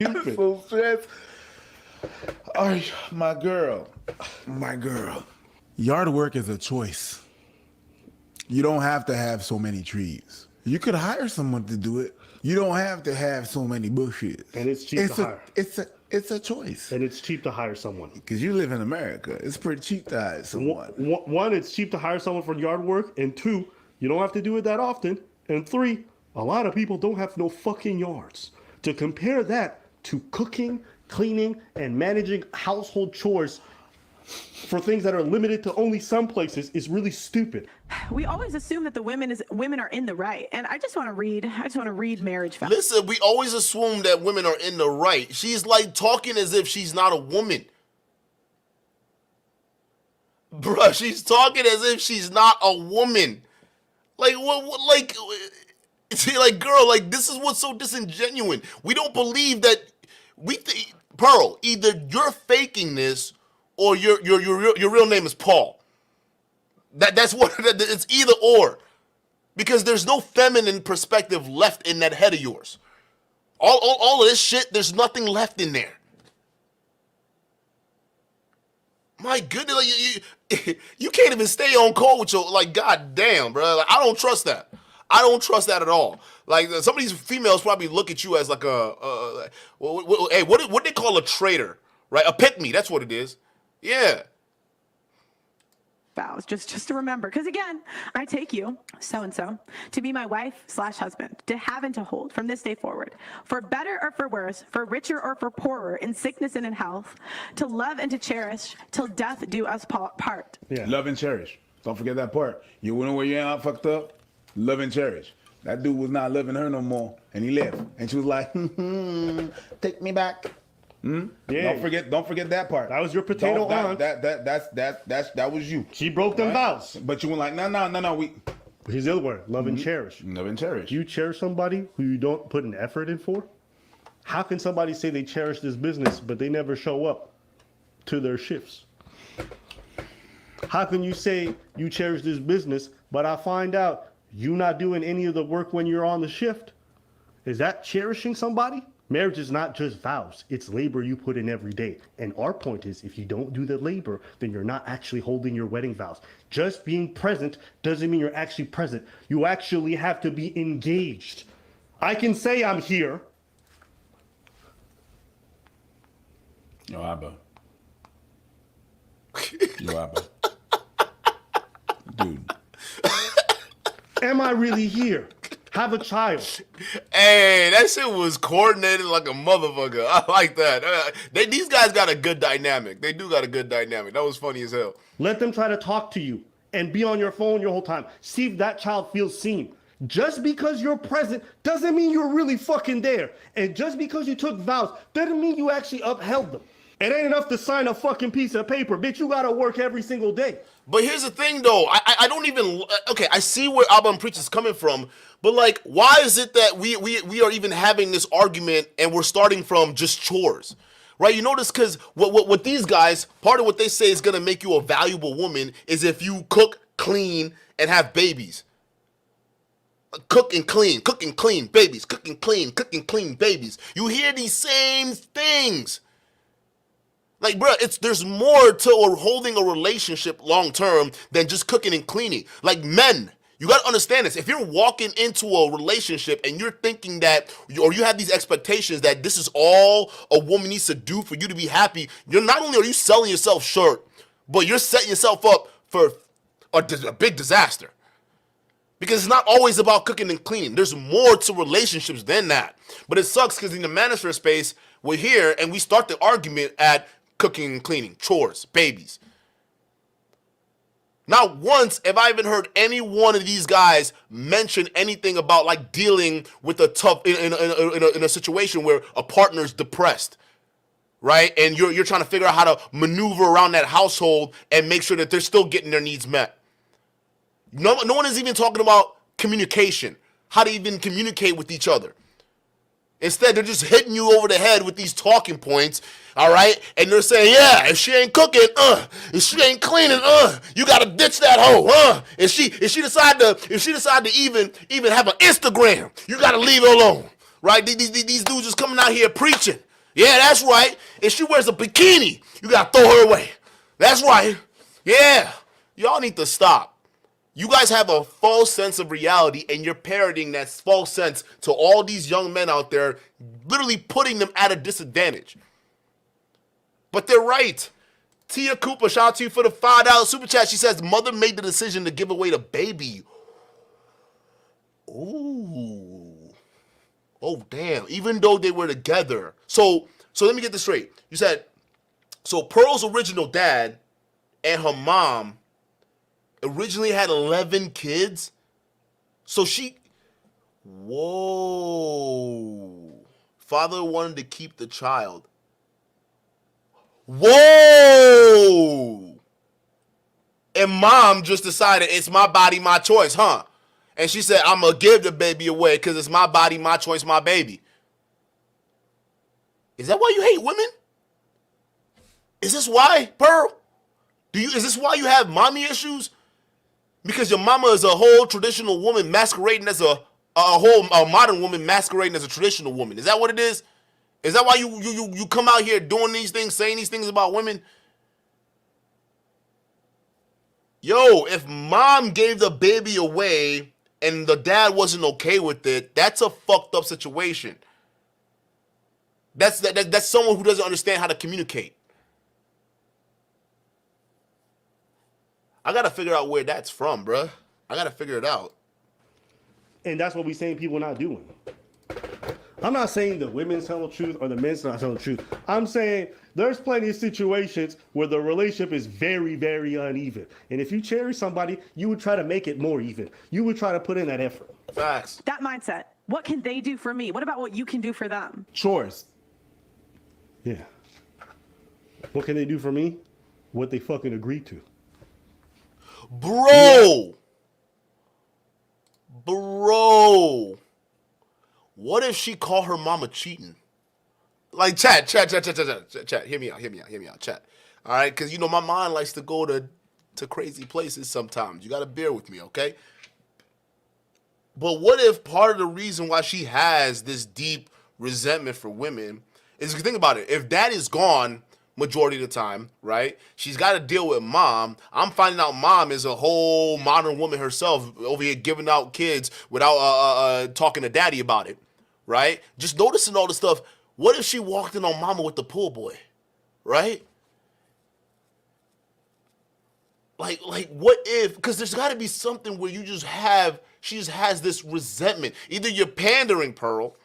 I'm so stressed. Oh, my girl. Yard work is a choice. You don't have to have so many trees. You could hire someone to do it. You don't have to have so many bushes. And it's cheap to hire. It's a choice. And it's cheap to hire someone. Because you live in America. It's pretty cheap to hire someone. One, it's cheap to hire someone for yard work. And 2, you don't have to do it that often. And 3, a lot of people don't have no fucking yards. To compare that to cooking, cleaning, and managing household chores for things that are limited to only some places is really stupid. We always assume that the women are in the right, and I just want to read marriage facts. Listen, we always assume that women are in the right. She's like talking as if she's not a woman. Bruh, she's talking as if she's not a woman. Like, girl, like, this is what's so disingenuous. We don't believe that Pearl, either you're faking this or your real name is Paul. That's what it's either or, because there's no feminine perspective left in that head of yours. All of this shit, there's nothing left in there. My goodness, like, you can't even stay on code with your, like, goddamn, bro. Like, I don't trust that. I don't trust that at all. Like, some of these females probably look at you as like what they call a traitor, right? A pick me. That's what it is. Yeah. Vows, just to remember, because again, I take you, so-and-so, to be my wife/husband, to have and to hold from this day forward, for better or for worse, for richer or for poorer, in sickness and in health, to love and to cherish, till death do us part. Yeah. Love and cherish. Don't forget that part. You know where you ain't out fucked up? Love and cherish. That dude was not loving her no more, and he left. And she was like, take me back. Yeah. Don't forget that part. That was your potato aunt. That was you. She broke them vows. But you were like, no. Here's the other word: love and cherish. Love and cherish. You cherish somebody who you don't put an effort in for. How can somebody say they cherish this business but they never show up to their shifts? How can you say you cherish this business but I find out you not doing any of the work when you're on the shift? Is that cherishing somebody? Marriage is not just vows. It's labor you put in every day. And our point is, if you don't do the labor, then you're not actually holding your wedding vows. Just being present doesn't mean you're actually present. You actually have to be engaged. I can say I'm here. Yo, Abba. Dude. Am I really here? Have a child. Hey, that shit was coordinated like a motherfucker. I like that. These guys got a good dynamic. They do got a good dynamic. That was funny as hell. Let them try to talk to you and be on your phone your whole time. See if that child feels seen. Just because you're present doesn't mean you're really fucking there. And just because you took vows doesn't mean you actually upheld them. It ain't enough to sign a fucking piece of paper. Bitch, you gotta work every single day. But here's the thing, though. I don't even... Okay, I see where Abba Preach is coming from, but, like, why is it that we are even having this argument and we're starting from just chores? right? You notice because what these guys, part of what they say is going to make you a valuable woman is if you cook, clean, and have babies. Cook and clean babies, cook and clean babies. You hear these same things. Like, bro, there's more to holding a relationship long term than just cooking and cleaning. Like, men, you got to understand this. If you're walking into a relationship and you're thinking that, or you have these expectations that this is all a woman needs to do for you to be happy, you're not only are you selling yourself short, but you're setting yourself up for a big disaster. Because it's not always about cooking and cleaning. There's more to relationships than that. But it sucks because in the Manosphere space, we're here and we start the argument at cooking and cleaning, chores, babies. Not once have I even heard any one of these guys mention anything about like dealing with a tough in a situation where a partner's depressed, right? And you're trying to figure out how to maneuver around that household and make sure that they're still getting their needs met. No one is even talking about communication, how to even communicate with each other. Instead, they're just hitting you over the head with these talking points, all right? And they're saying, yeah, if she ain't cooking, if she ain't cleaning, you gotta ditch that hoe, If she decide to even have an Instagram, you gotta leave her alone, right? These dudes just coming out here preaching. Yeah, that's right. If she wears a bikini, you gotta throw her away. That's right. Yeah, y'all need to stop. You guys have a false sense of reality, and you're parroting that false sense to all these young men out there, literally putting them at a disadvantage. But they're right. Tia Cooper, shout out to you for the $5 super chat. She says, mother made the decision to give away the baby. Ooh. Oh, damn. Even though they were together. So let me get this straight. You said, so Pearl's original dad and her mom originally had 11 kids. So whoa. Father wanted to keep the child. Whoa. And mom just decided it's my body, my choice, huh? And she said, I'm going to give the baby away because it's my body, my choice, my baby. Is that why you hate women? Is this why, Pearl? Is this why you have mommy issues? Because your mama is a whole traditional woman masquerading as a modern woman masquerading as a traditional woman. Is that what it is? Is that why you come out here doing these things, saying these things about women? Yo, if mom gave the baby away and the dad wasn't okay with it, that's a fucked up situation. That's someone who doesn't understand how to communicate. I got to figure out where that's from, bruh. I got to figure it out. And that's what we're saying people not doing. I'm not saying the women's telling the truth or the men's not telling the truth. I'm saying there's plenty of situations where the relationship is very, very uneven. And if you cherish somebody, you would try to make it more even. You would try to put in that effort. Facts. That mindset. What can they do for me? What about what you can do for them? Chores. Yeah. What can they do for me? What they fucking agreed to. Bro, what if she called her mama cheating? Like, chat, hear me out, chat. All right, because, my mind likes to go to crazy places sometimes. You got to bear with me, okay? But what if part of the reason why she has this deep resentment for women is, think about it, if dad is gone majority of the time, right? She's got to deal with mom. I'm finding out mom is a whole modern woman herself over here giving out kids without talking to daddy about it, right? Just noticing all the stuff. What if she walked in on mama with the pool boy, right? Like what if, because there's got to be something where she just has this resentment. Either you're pandering, Pearl,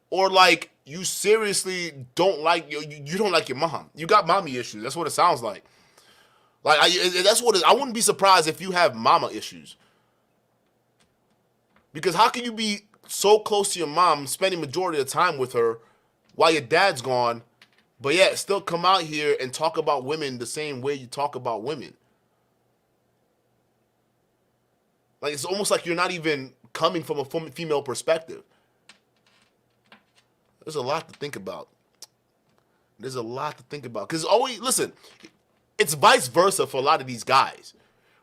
or like you seriously don't like you don't like your mom. You got mommy issues. That's what it sounds like. That's what I wouldn't be surprised if you have mama issues. Because how can you be so close to your mom, spending majority of the time with her while your dad's gone, but yet still come out here and talk about women the same way you talk about women? Like, it's almost like you're not even coming from a female perspective. There's a lot to think about. There's a lot to think about. Because always, listen, it's vice versa for a lot of these guys,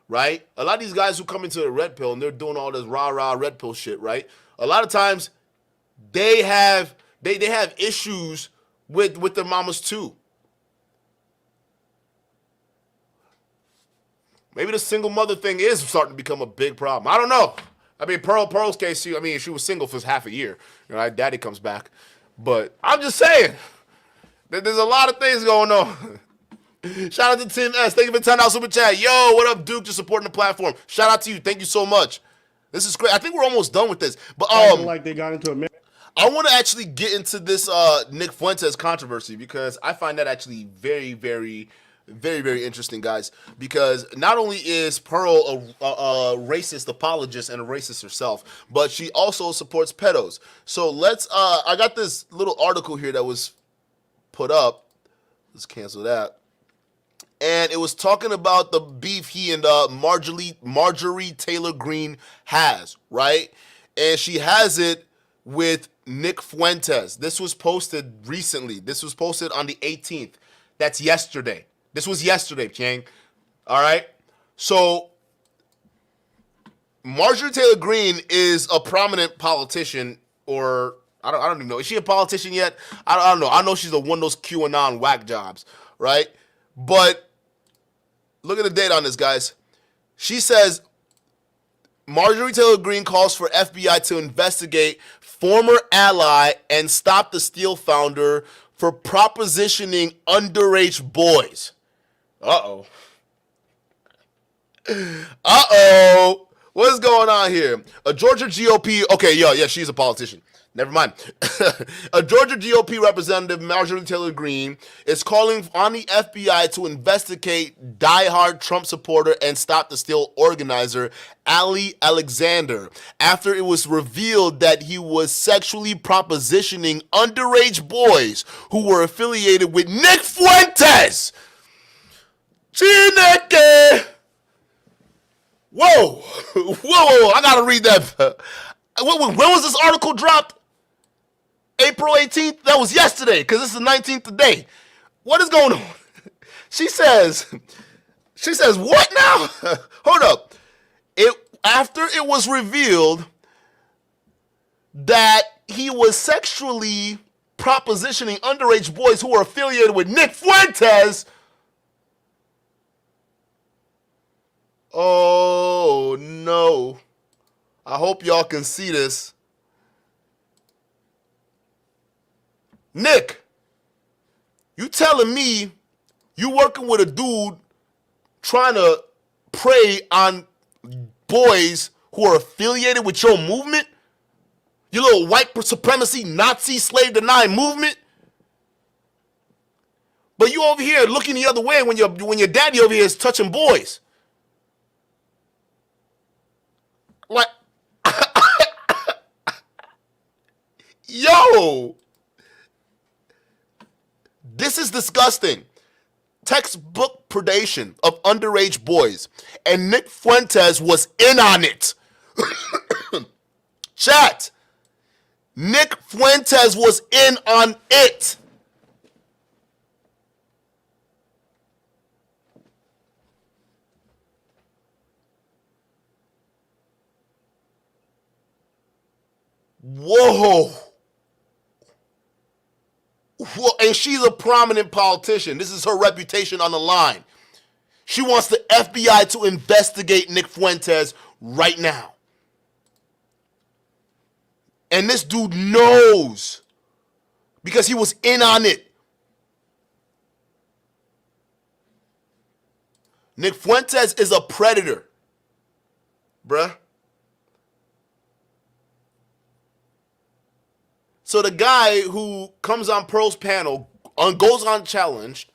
right? A lot of these guys who come into the red pill and they're doing all this rah-rah red pill shit, right? A lot of times they have issues with their mamas too. Maybe the single mother thing is starting to become a big problem. I don't know. I mean, Pearl's case, she was single for half a year. You know, daddy comes back. But I'm just saying, there's a lot of things going on. Shout out to Tim S. Thank you for the $10 super chat. Yo, what up, Duke? Just supporting the platform. Shout out to you. Thank you so much. This is great. I think we're almost done with this. But like they got into a I want to actually get into this Nick Fuentes controversy because I find that actually very, very, very, very interesting, guys. Because not only is Pearl a racist apologist and a racist herself, but she also supports pedos. So let's. I got this little article here that was put up. Let's cancel that. And it was talking about the beef he and Marjorie Taylor Greene has, right? And she has it with Nick Fuentes. This was posted recently. This was posted on the 18th. That's yesterday. This was yesterday, Chang. All right? So, Marjorie Taylor Greene is a prominent politician, or I don't even know. Is she a politician yet? I don't know. I know she's one of those QAnon whack jobs, right? But look at the date on this, guys. She says, Marjorie Taylor Greene calls for FBI to investigate former ally and Stop the Steal founder for propositioning underage boys. Uh-oh. Uh-oh. What is going on here? A Georgia GOP... Okay, yeah, she's a politician. Never mind. A Georgia GOP representative, Marjorie Taylor Greene, is calling on the FBI to investigate diehard Trump supporter and Stop the Steal organizer Ali Alexander after it was revealed that he was sexually propositioning underage boys who were affiliated with Nick Fuentes. Chineke! Whoa, I gotta read that. When was this article dropped? April 18th? That was yesterday, because this is the 19th today. What is going on? She says, what now? Hold up. After it was revealed that he was sexually propositioning underage boys who were affiliated with Nick Fuentes. Oh, no. I hope y'all can see this. Nick, you telling me you working with a dude trying to prey on boys who are affiliated with your movement? Your little white supremacy, Nazi, slave denying movement? But you over here looking the other way when your daddy over here is touching boys. Like, yo, this is disgusting. Textbook predation of underage boys. And Nick Fuentes was in on it. Chat. Nick Fuentes was in on it. Whoa. And she's a prominent politician. This is her reputation on the line. She wants the FBI to investigate Nick Fuentes right now. And this dude knows because he was in on it. Nick Fuentes is a predator, bruh. So the guy who comes on Pearl's panel goes unchallenged.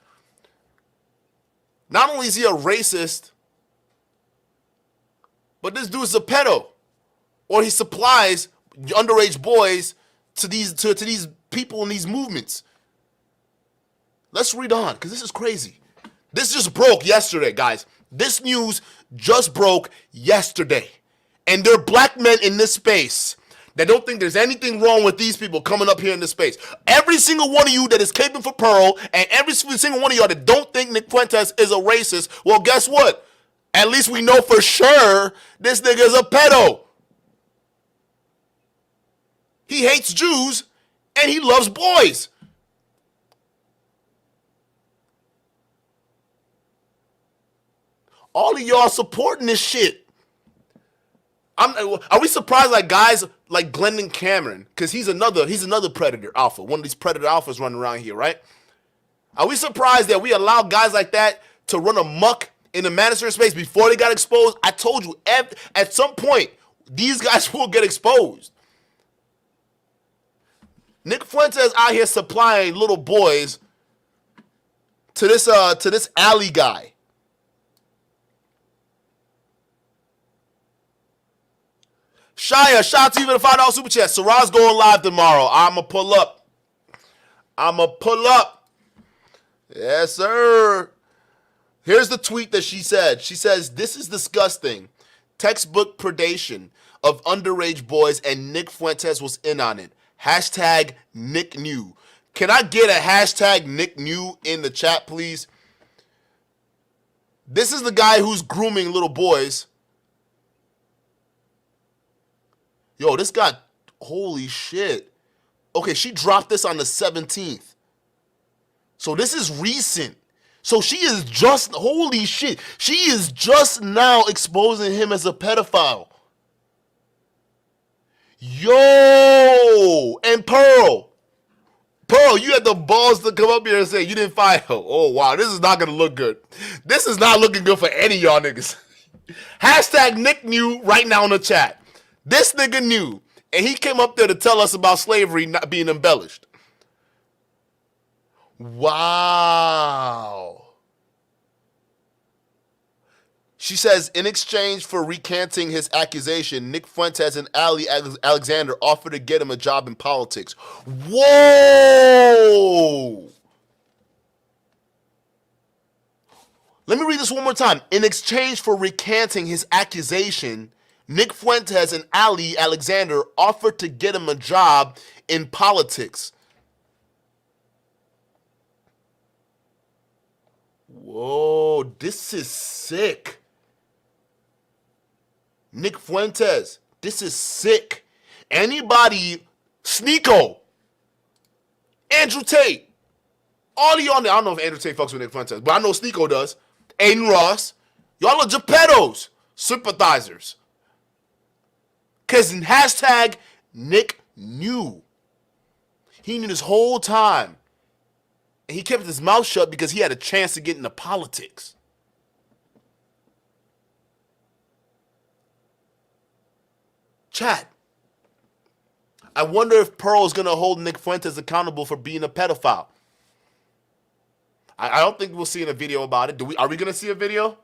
Not only is he a racist, but this dude's a pedo. Or he supplies underage boys to these people in these movements. Let's read on, because this is crazy. This just broke yesterday, guys. This news just broke yesterday. And there are black men in this space that don't think there's anything wrong with these people coming up here in this space. Every single one of you that is caping for Pearl, and every single one of y'all that don't think NickFuentes is a racist, well, guess what? At least we know for sure this nigga is a pedo. He hates Jews, and he loves boys. All of y'all supporting this shit. Are we surprised like guys like Glendon Cameron? Because he's another predator alpha. One of these predator alphas running around here, right? Are we surprised that we allow guys like that to run amok in the Manosphere space before they got exposed? I told you, at some point, these guys will get exposed. NickFuentes out here supplying little boys to this alley guy. Shia, shout out to you for the $5 super chat. Sarah's going live tomorrow. I'ma pull up. Yes, sir. Here's the tweet that she said. She says, "This is disgusting. Textbook predation of underage boys, and NickFuentes was in on it. Hashtag Nick New." Can I get a hashtag Nick New in the chat, please? This is the guy who's grooming little boys. Yo, this guy, holy shit. Okay, she dropped this on the 17th. So this is recent. So she is just, holy shit, she is just now exposing him as a pedophile. Yo, and Pearl, you had the balls to come up here and say you didn't find her. Oh, wow, this is not going to look good. This is not looking good for any of y'all niggas. Hashtag Nick New right now in the chat. This nigga knew, and he came up there to tell us about slavery not being embellished. Wow. She says, in exchange for recanting his accusation, NickFuentes and Ali Alexander offered to get him a job in politics. Whoa! Let me read this one more time. In exchange for recanting his accusation, NickFuentes and Ali Alexander offered to get him a job in politics. Whoa, this is sick. NickFuentes, this is sick. Anybody, Sneeko, Andrew Tate, all of y'all, I don't know if Andrew Tate fucks with NickFuentes, but I know Sneeko does. Aiden Ross, y'all are Geppettos, sympathizers. Because hashtag Nick knew. He knew this whole time. And he kept his mouth shut because he had a chance to get into politics. Chat. I wonder if Pearl is going to hold NickFuentes accountable for being a pedophile. I don't think we'll see in a video about it. Are we going to see a video?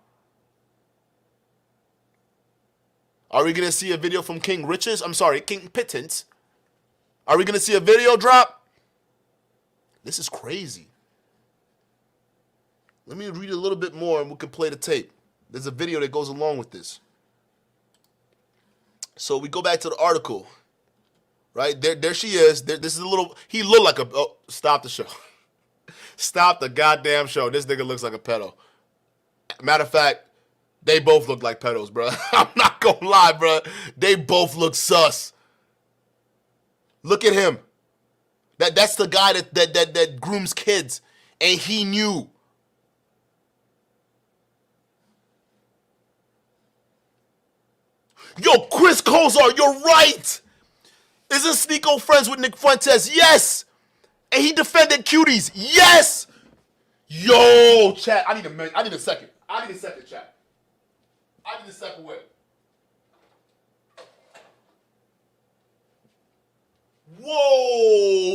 Are we going to see a video from King Riches? I'm sorry, King Pittance. Are we going to see a video drop? This is crazy. Let me read a little bit more and we can play the tape. There's a video that goes along with this. So we go back to the article. Right? There she is. This is a little, he looked like a, oh, stop the show. Stop the goddamn show. This nigga looks like a pedo. Matter of fact, they both look like pedos, bro. I'm not gonna lie, bro. They both look sus. Look at him. That's the guy that grooms kids, and he knew. Yo, Chris Kozar, you're right. Isn't Sneeko friends with NickFuentes? Yes. And he defended cuties. Yes. Yo, chat. I need a second. I need a second, chat. I need to step away. Whoa!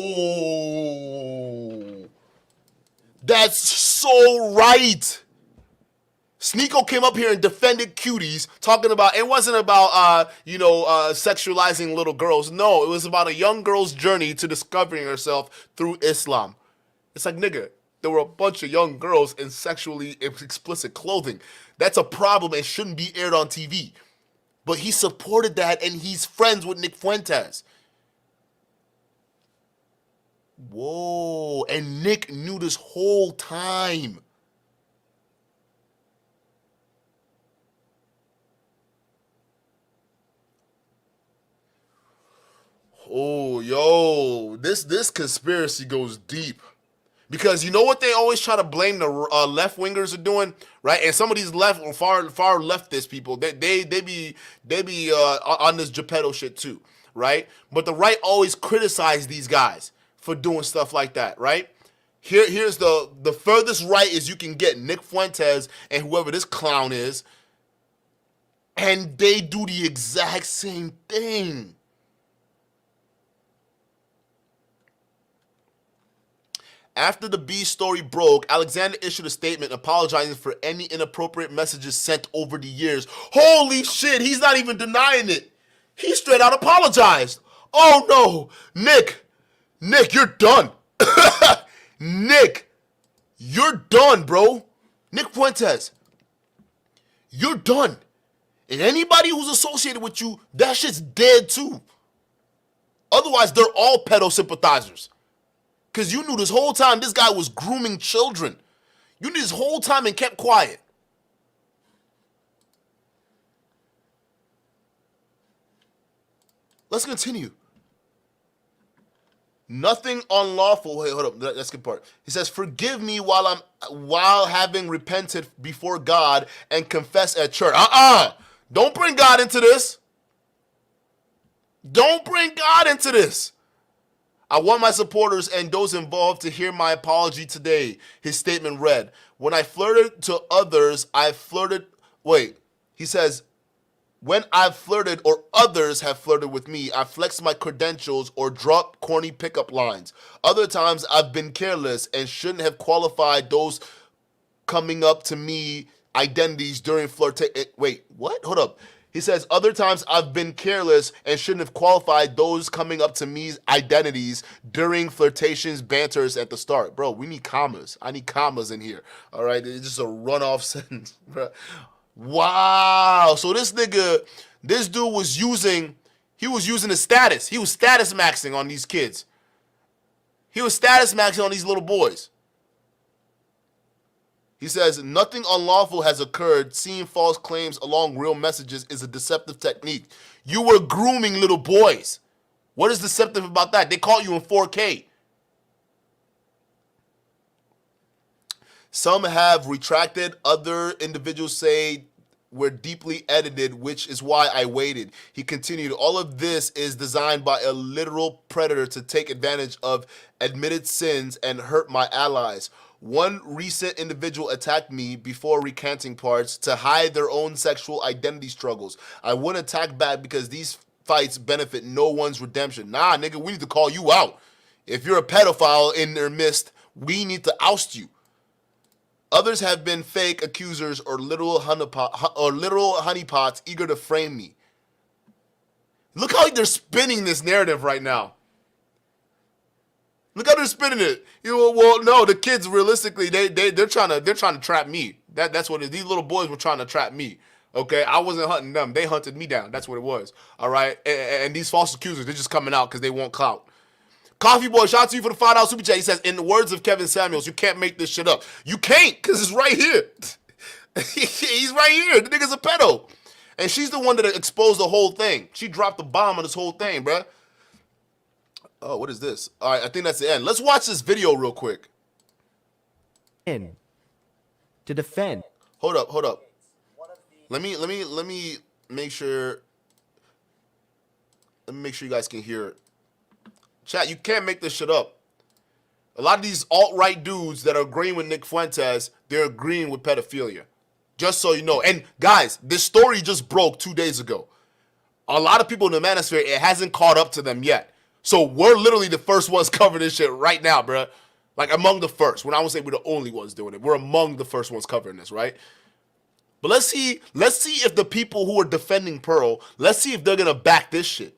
That's so right. Sneeko came up here and defended cuties, talking about, it wasn't about, sexualizing little girls. No, it was about a young girl's journey to discovering herself through Islam. It's like, nigga, there were a bunch of young girls in sexually explicit clothing. That's a problem and shouldn't be aired on TV. But he supported that, and he's friends with NickFuentes. Whoa, and Nick knew this whole time. Oh, yo, this conspiracy goes deep. Because you know what they always try to blame the left wingers are doing, right? And some of these left or far leftist people, they be on this Geppetto shit too, right? But the right always criticize these guys for doing stuff like that, right? Here's the furthest right as you can get, Nick Fuentes and whoever this clown is, and they do the exact same thing. After the B story broke, Alexander issued a statement apologizing for any inappropriate messages sent over the years. Holy shit, he's not even denying it. He straight out apologized. Oh no, Nick, you're done. Nick, you're done, bro. Nick Fuentes, you're done. And anybody who's associated with you, that shit's dead too. Otherwise, they're all pedo sympathizers. Because you knew this whole time this guy was grooming children. You knew this whole time and kept quiet. Let's continue. Nothing unlawful. Wait, hold up. That's the good part. He says, "Forgive me while having repented before God and confess at church." Don't bring God into this. Don't bring God into this. I want my supporters and those involved to hear my apology today. His statement read, "When I flirted to others, I flirted." Wait, he says, "When I've flirted or others have flirted with me, I flexed my credentials or dropped corny pickup lines. Other times I've been careless and shouldn't have qualified those coming up to me identities during flirtation." Wait, what? Hold up. He says, "Other times I've been careless and shouldn't have qualified those coming up to me's identities during flirtations, banters at the start." Bro, we need commas. I need commas in here. All right, it's just a runoff sentence, bro. Wow. So this dude was using his status. He was status maxing on these kids. He was status maxing on these little boys. He says, "Nothing unlawful has occurred. Seeing false claims along real messages is a deceptive technique." You were grooming little boys. What is deceptive about that? They caught you in 4K. Some have retracted. Other individuals say we're deeply edited, which is why I waited. He continued, "All of this is designed by a literal predator to take advantage of admitted sins and hurt my allies. One recent individual attacked me before recanting parts to hide their own sexual identity struggles. I wouldn't attack back because these fights benefit no one's redemption." Nah, nigga, we need to call you out. If you're a pedophile in their midst, we need to oust you. Others have been fake accusers or literal honeypots eager to frame me. Look how they're spinning this narrative right now. Look how they're spinning it. Well, no, the kids realistically they're trying to trap me. That's what it is. These little boys were trying to trap me. Okay, I wasn't hunting them. They hunted me down. That's what it was. All right, and these false accusers, they're just coming out because they want clout. Coffee Boy, shout out to you for the $5 super chat. He says, "In the words of Kevin Samuels, you can't make this shit up." You can't, because it's right here. He's right here. The nigga's a pedo. And she's the one that exposed the whole thing. She dropped the bomb on this whole thing, bruh. Oh, what is this? All right, I think that's the end. Let's watch this video real quick. To defend. Hold up. Let me make sure. Let me make sure you guys can hear it. Chat, you can't make this shit up. A lot of these alt-right dudes that are agreeing with Nick Fuentes, they're agreeing with pedophilia. Just so you know. And guys, this story just broke 2 days ago. A lot of people in the Manosphere, it hasn't caught up to them yet. So we're literally the first ones covering this shit right now, bro. Like among the first. When I would say we're the only ones doing it. We're among the first ones covering this, right? But let's see if the people who are defending Pearl, let's see if they're gonna back this shit.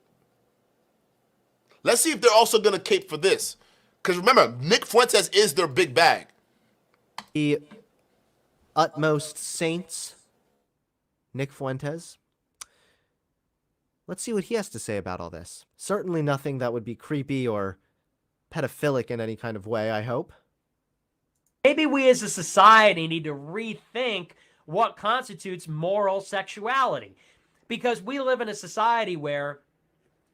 Let's see if they're also gonna cape for this. Because remember, Nick Fuentes is their big bag. The utmost saints, Nick Fuentes. Let's see what he has to say about all this. Certainly nothing that would be creepy or pedophilic in any kind of way, I hope. Maybe we as a society need to rethink what constitutes moral sexuality. Because we live in a society where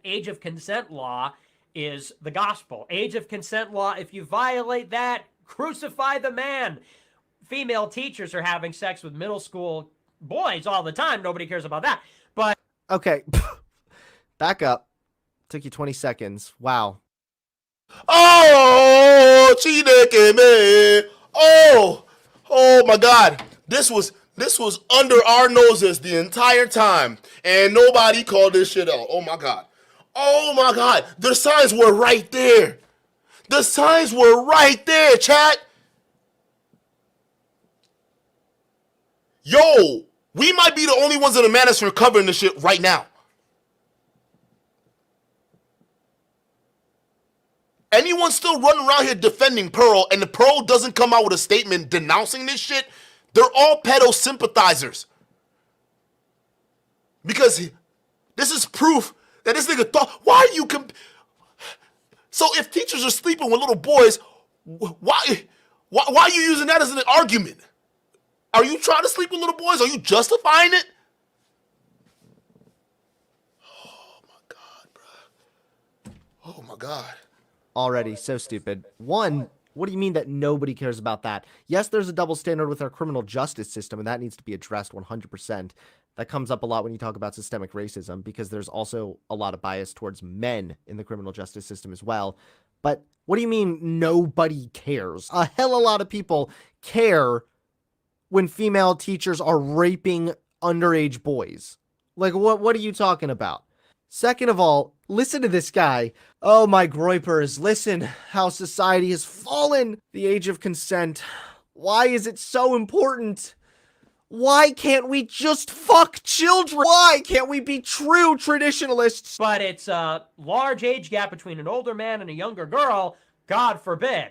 age of consent law is the gospel. Age of consent law, if you violate that, crucify the man. Female teachers are having sex with middle school boys all the time. Nobody cares about that. But Okay, back up. Took you 20 seconds. Wow. Oh, Chineke me. Oh my God. This was under our noses the entire time, and nobody called this shit out. Oh my God. Oh my God. The signs were right there. The signs were right there, chat. Yo, we might be the only ones in the Manosphere covering this shit right now. Anyone still running around here defending Pearl, and the Pearl doesn't come out with a statement denouncing this shit, they're all pedo sympathizers. Because this is proof that this nigga thought, why are you so if teachers are sleeping with little boys, why are you using that as an argument? Are you trying to sleep with little boys? Are you justifying it? Oh my God, bro. Oh my God. Already so stupid. One, what do you mean that nobody cares about that? Yes, there's a double standard with our criminal justice system, and that needs to be addressed 100%. That comes up a lot when you talk about systemic racism, because there's also a lot of bias towards men in the criminal justice system as well. But what do you mean nobody cares? A hell of a lot of people care when female teachers are raping underage boys. Like, what are you talking about? Second of all, listen to this guy. Oh, my groypers, listen how society has fallen. The age of consent. Why is it so important? Why can't we just fuck children? Why can't we be true traditionalists? But it's a large age gap between an older man and a younger girl. God forbid.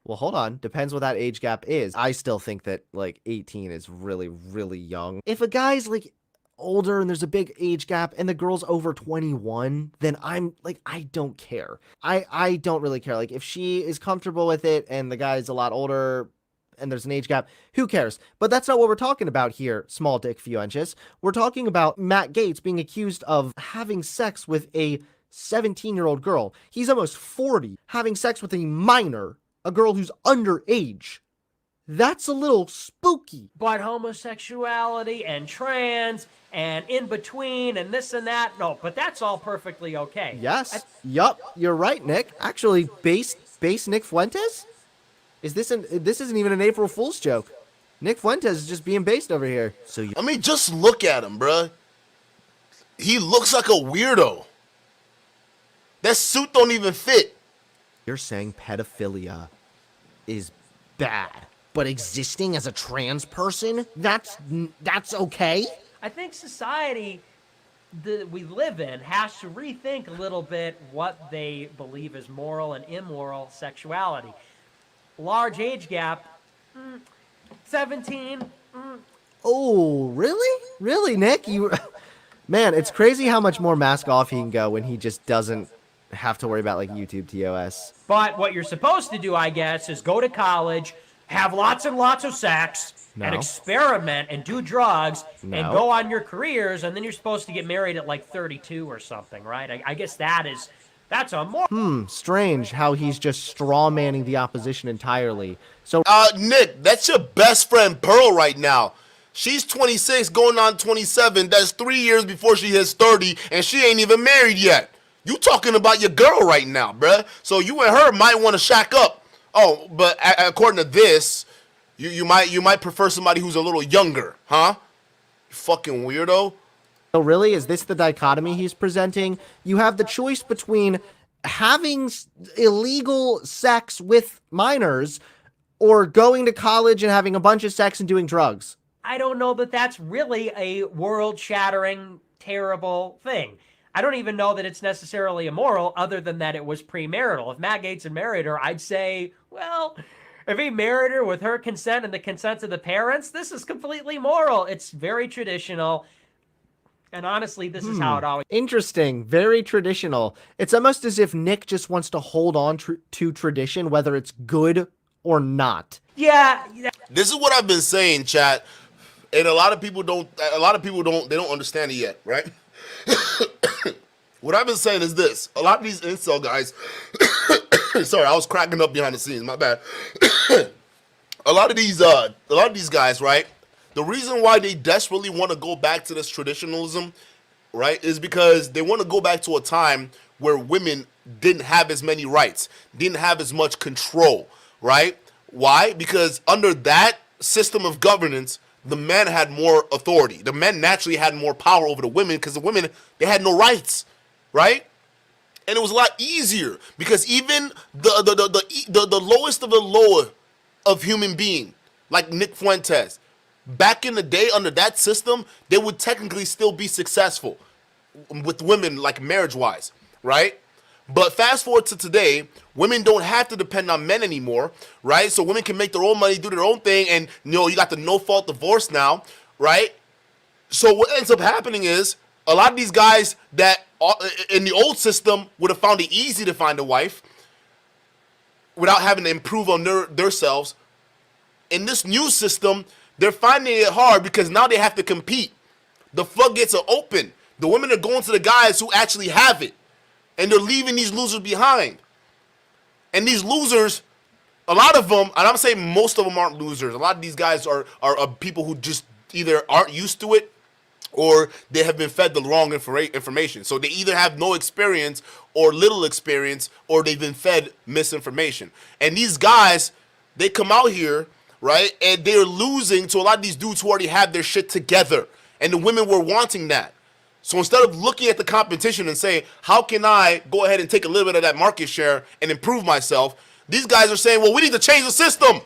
Well, hold on. Depends what that age gap is. I still think that, like, 18 is really, really young. If a guy's, like, older and there's a big age gap and the girl's over 21, then I'm like, I don't care. I don't really care. Like, if she is comfortable with it and the guy's a lot older and there's an age gap, who cares? But that's not what we're talking about here, small dick Fuentes. We're talking about Matt Gaetz being accused of having sex with a 17-year-old girl. He's almost 40, having sex with a minor, a girl who's underage. That's a little spooky. But homosexuality and trans and in between and this and that, no, but that's all perfectly okay. Yes. Yup. You're right, Nick. Actually, base NickFuentes? This isn't even an April Fool's joke. NickFuentes is just being based over here. So I mean, just look at him, bruh. He looks like a weirdo. That suit don't even fit. You're saying pedophilia is bad, but existing as a trans person, that's okay? I think society that we live in has to rethink a little bit what they believe is moral and immoral sexuality. Large age gap, 17. Oh, really? Really, Nick? Man, it's crazy how much more mask off he can go when he just doesn't have to worry about, like, YouTube TOS. But what you're supposed to do, I guess, is go to college, have lots and lots of sex, and experiment and do drugs and go on your careers, and then you're supposed to get married at like 32 or something, right? I guess that's a more... Strange how he's just straw-manning the opposition entirely. So, Nick, that's your best friend Pearl right now. She's 26 going on 27. That's 3 years before she hits 30, and she ain't even married yet. You talking about your girl right now, bruh. So you and her might want to shack up. Oh, but according to this, you might prefer somebody who's a little younger, huh? You fucking weirdo. So really, is this the dichotomy he's presenting? You have the choice between having illegal sex with minors or going to college and having a bunch of sex and doing drugs. I don't know that that's really a world-shattering, terrible thing. I don't even know that it's necessarily immoral other than that it was premarital. If Matt Gaetz had married her, I'd say, well, if he married her with her consent and the consent of the parents, this is completely moral. It's very traditional. And honestly, this is how it always. Interesting. Very traditional. It's almost as if Nick just wants to hold on to tradition, whether it's good or not. Yeah. This is what I've been saying, chat, and a lot of people don't understand it yet, right? What I've been saying is this: a lot of these incel guys, sorry, I was cracking up behind the scenes, my bad. a lot of these guys, right? The reason why they desperately want to go back to this traditionalism, right, is because they want to go back to a time where women didn't have as many rights, didn't have as much control, right? Why? Because under that system of governance, the men had more authority. The men naturally had more power over the women because the women, they had no rights, right? And it was a lot easier because even the lowest of the lower of human being, like NickFuentes, back in the day under that system, they would technically still be successful with women, like marriage-wise, right? But fast forward to today, women don't have to depend on men anymore, right? So women can make their own money, do their own thing, and you got the no-fault divorce now, right? So what ends up happening is a lot of these guys that in the old system would have found it easy to find a wife without having to improve on themselves. In this new system, they're finding it hard because now they have to compete. The floodgates are open. The women are going to the guys who actually have it. And they're leaving these losers behind. And these losers, a lot of them, and I'm saying most of them aren't losers. A lot of these guys are people who just either aren't used to it or they have been fed the wrong information. So they either have no experience or little experience, or they've been fed misinformation. And these guys, they come out here, right, and they're losing to a lot of these dudes who already have their shit together. And the women were wanting that. So instead of looking at the competition and saying, how can I go ahead and take a little bit of that market share and improve myself, these guys are saying, well, we need to change the system.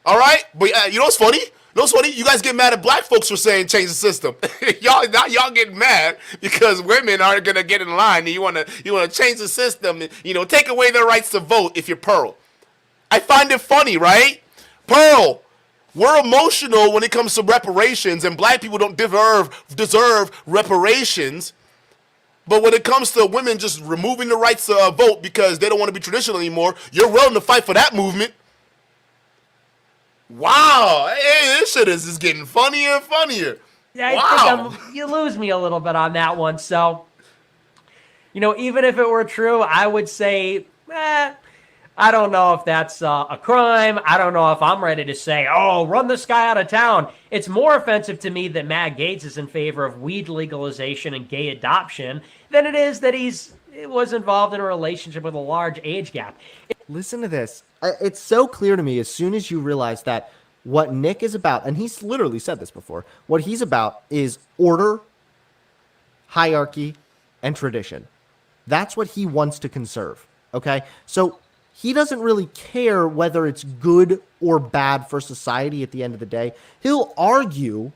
All right? But you know what's funny? You guys get mad at black folks for saying change the system. y'all getting mad because women aren't going to get in line, and you want to change the system and, take away their rights to vote if you're Pearl. I find it funny, right? Pearl, we're emotional when it comes to reparations, and black people don't deserve reparations. But when it comes to women just removing the rights to vote because they don't want to be traditional anymore, you're willing to fight for that movement. Wow, hey, this shit is just getting funnier and funnier. Yeah, Wow. I think you lose me a little bit on that one. So, even if it were true, I would say, I don't know if that's a crime. I don't know if I'm ready to say, oh, run this guy out of town. It's more offensive to me that Matt Gaetz is in favor of weed legalization and gay adoption than it is that he was involved in a relationship with a large age gap. Listen to this. It's so clear to me as soon as you realize that what Nick is about, and he's literally said this before, what he's about is order, hierarchy, and tradition. That's what he wants to conserve, okay? So he doesn't really care whether it's good or bad for society at the end of the day. He'll argue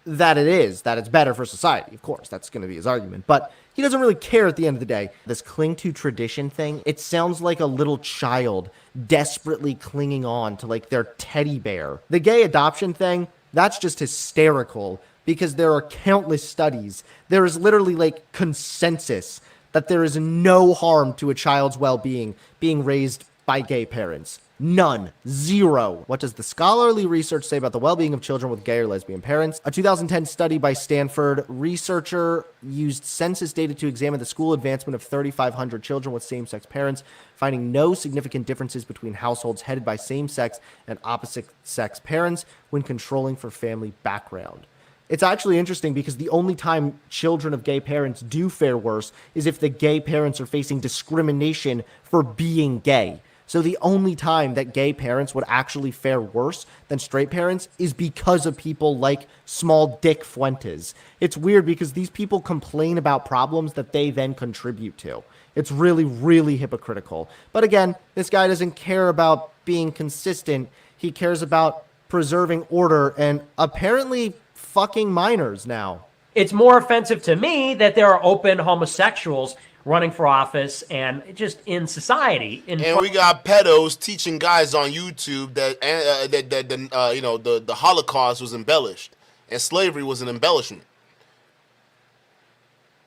that it's better for society. Of course, that's going to be his argument. But he doesn't really care at the end of the day. This cling to tradition thing, it sounds like a little child desperately clinging on to like their teddy bear. The gay adoption thing, that's just hysterical because there are countless studies. There is literally like consensus that there is no harm to a child's well-being being raised by gay parents. None. Zero. What does the scholarly research say about the well-being of children with gay or lesbian parents? A 2010 study by Stanford researcher used census data to examine the school advancement of 3,500 children with same-sex parents, finding no significant differences between households headed by same-sex and opposite-sex parents when controlling for family background. It's actually interesting because the only time children of gay parents do fare worse is if the gay parents are facing discrimination for being gay. So the only time that gay parents would actually fare worse than straight parents is because of people like small dick Fuentes. It's weird because these people complain about problems that they then contribute to. It's really, really hypocritical. But again, this guy doesn't care about being consistent. He cares about preserving order and apparently fucking minors now. It's more offensive to me that there are open homosexuals running for office and just in society. And we got pedos teaching guys on YouTube that the Holocaust was embellished and slavery was an embellishment.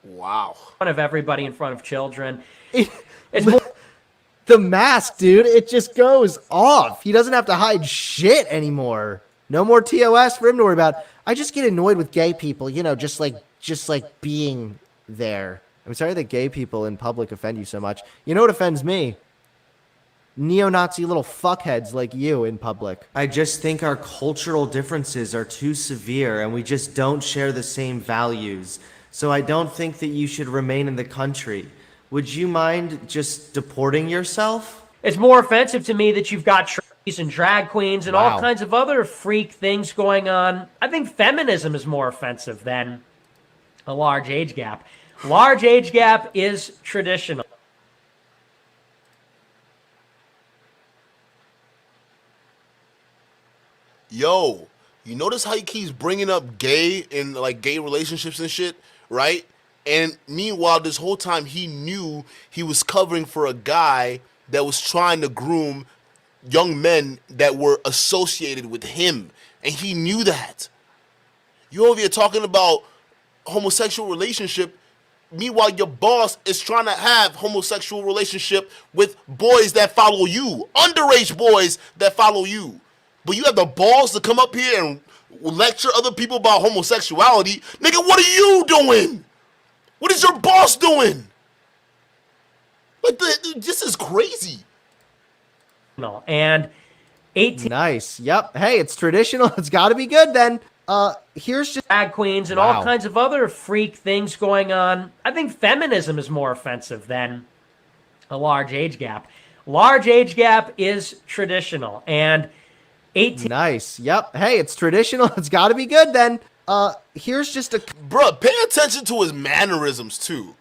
Wow. In front of everybody, in front of children. It's more The mask, dude, it just goes off. He doesn't have to hide shit anymore. No more TOS for him to worry about. I just get annoyed with gay people, you know, just like being there. I'm sorry that gay people in public offend you so much. You know what offends me? Neo-Nazi little fuckheads like you in public. I just think our cultural differences are too severe and we just don't share the same values. So I don't think that you should remain in the country. Would you mind just deporting yourself? It's more offensive to me that you've got trannies and drag queens and all Wow. kinds of other freak things going on. I think feminism is more offensive than a large age gap. Large age gap is traditional. Yo, you notice how he keeps bringing up gay and like gay relationships and shit, right? And meanwhile, this whole time he knew he was covering for a guy that was trying to groom young men that were associated with him. And he knew that. You over here talking about homosexual relationship. Meanwhile, your boss is trying to have homosexual relationship with boys that follow you, underage boys that follow you. But you have the balls to come up here and lecture other people about homosexuality. Nigga, what are you doing? What is your boss doing? Like, this is crazy. And 18 Nice. Yep. Hey, it's traditional. It's got to be good then. Here's just drag queens and all kinds of other freak things going on. I think feminism is more offensive than a large age gap. Large age gap is traditional. And 18 nice. Yep. Hey, it's traditional. It's got to be good then. Here's just a Bruh, pay attention to his mannerisms too.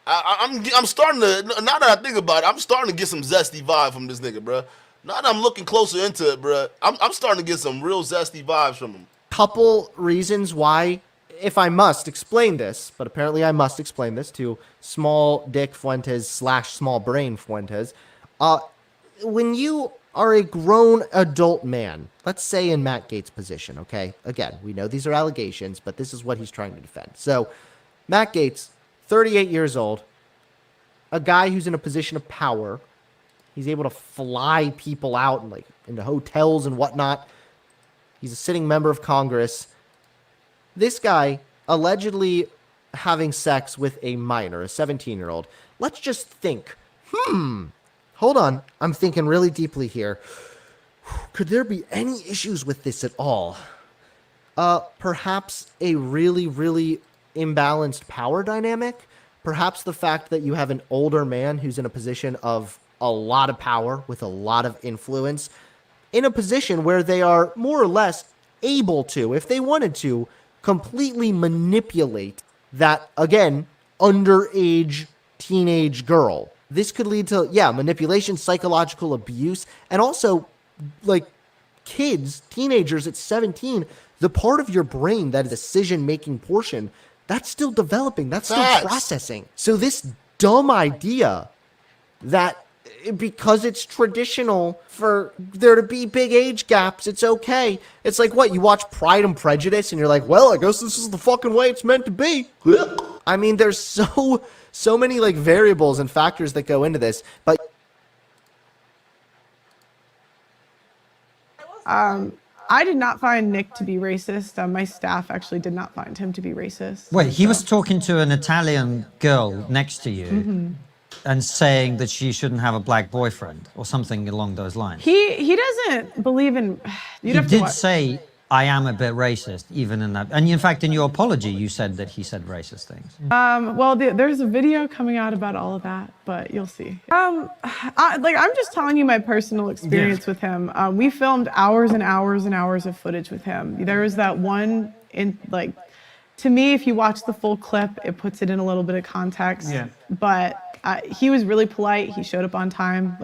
I'm starting to, now that I think about it, I'm starting to get some zesty vibe from this nigga, bruh. Now that I'm looking closer into it, bruh, I'm starting to get some real zesty vibes from him. couple reasons why, if I must explain this, but apparently I must explain this to small dick Fuentes / small brain Fuentes. When you are a grown adult man, let's say in Matt Gates' position, okay? Again, we know these are allegations, but this is what he's trying to defend. So, Matt Gates, 38 years old, a guy who's in a position of power. He's able to fly people out and into hotels and whatnot. He's a sitting member of Congress. This guy allegedly having sex with a minor, a 17-year-old. Let's just think, hold on, I'm thinking really deeply here. Could there be any issues with this at all? Perhaps a really, really imbalanced power dynamic? Perhaps the fact that you have an older man who's in a position of a lot of power with a lot of influence, in a position where they are more or less able to, if they wanted to, completely manipulate that, again, underage teenage girl. This could lead to, manipulation, psychological abuse, and also, kids, teenagers at 17, the part of your brain, that decision-making portion, that's still developing, that's still processing. So this dumb idea that because it's traditional for there to be big age gaps, it's okay. It's like what? You watch Pride and Prejudice and you're like, well, I guess this is the fucking way it's meant to be. I mean, there's so many variables and factors that go into this, but I did not find Nick to be racist. My staff actually did not find him to be racist. Wait, he was talking to an Italian girl next to you and saying that she shouldn't have a black boyfriend or something along those lines. He doesn't believe in. He did say, I am a bit racist, even in that. And in fact, in your apology, you said that he said racist things. Well, there's a video coming out about all of that, but you'll see. I'm just telling you my personal experience with him. We filmed hours and hours and hours of footage with him. There was that one to me, if you watch the full clip, it puts it in a little bit of context. Yeah. But he was really polite. He showed up on time.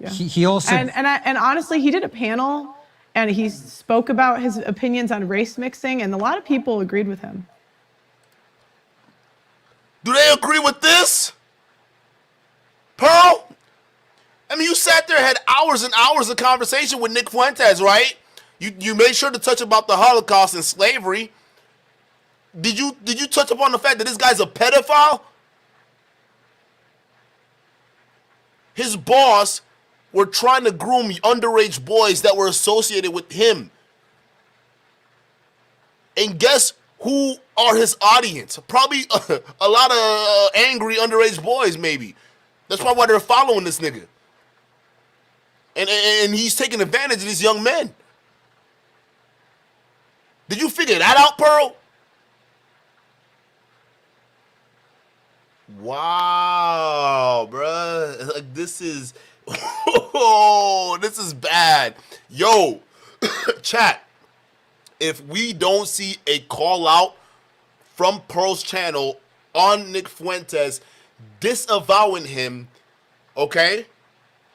He also and honestly, he did a panel. And he spoke about his opinions on race mixing, and a lot of people agreed with him. Do they agree with this? Pearl? I mean, you sat there, had hours and hours of conversation with Nick Fuentes, right? You made sure to touch about the Holocaust and slavery. Did you touch upon the fact that this guy's a pedophile? His boss were trying to groom underage boys that were associated with him. And guess who are his audience? Probably a lot of angry underage boys, maybe. That's probably why they're following this nigga. And he's taking advantage of these young men. Did you figure that out, Pearl? Wow, bruh. Like, this is... Oh, this is bad. Yo, chat. If we don't see a call out from Pearl's channel on NickFuentes disavowing him, okay?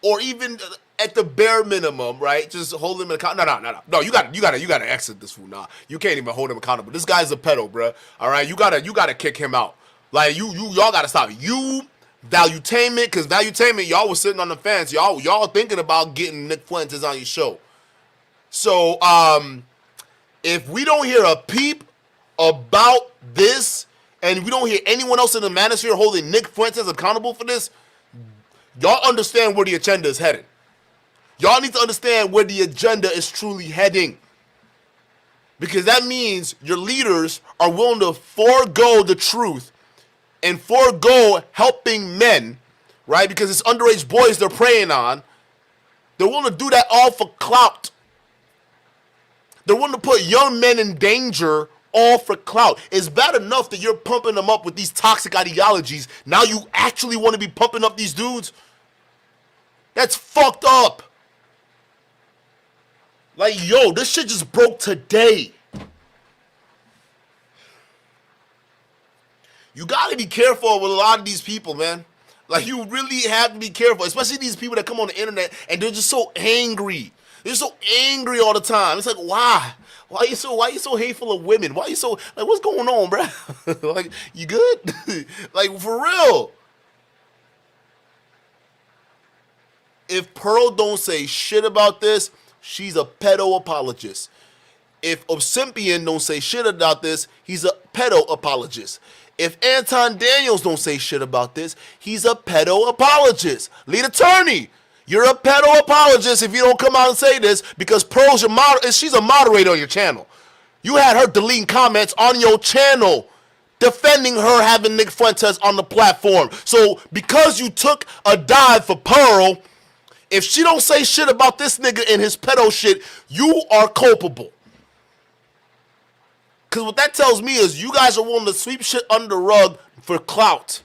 Or even at the bare minimum, right? Just hold him accountable. No, you gotta exit this fool. Nah, you can't even hold him accountable. This guy's a pedo, bruh. All right, you gotta kick him out. Like y'all gotta stop. You Valuetainment, because Valuetainment, y'all was sitting on the fence. Y'all thinking about getting NickFuentes on your show. So if we don't hear a peep about this, and we don't hear anyone else in the Manosphere holding NickFuentes accountable for this, y'all understand where the agenda is heading. Y'all need to understand where the agenda is truly heading. Because that means your leaders are willing to forego the truth and forego helping men, right? Because it's underage boys they're preying on. They're willing to do that all for clout. They're willing to put young men in danger all for clout. It's bad enough that you're pumping them up with these toxic ideologies. Now you actually want to be pumping up these dudes? That's fucked up. Like, yo, this shit just broke today. You gotta be careful with a lot of these people, man. Like, you really have to be careful, especially these people that come on the internet and they're just so angry. They're so angry all the time. It's like, why? Why are you so hateful of women? Why are you so, like, what's going on, bro? Like, you good? Like, for real. If Pearl don't say shit about this, she's a pedo apologist. If Obsimpian don't say shit about this, he's a pedo apologist. If Anton Daniels don't say shit about this, he's a pedo apologist. Lead attorney, you're a pedo apologist if you don't come out and say this, because Pearl's she's a moderator on your channel. You had her deleting comments on your channel defending her having NickFuentes on the platform. So because you took a dive for Pearl, if she don't say shit about this nigga and his pedo shit, you are culpable. Because what that tells me is you guys are willing to sweep shit under the rug for clout.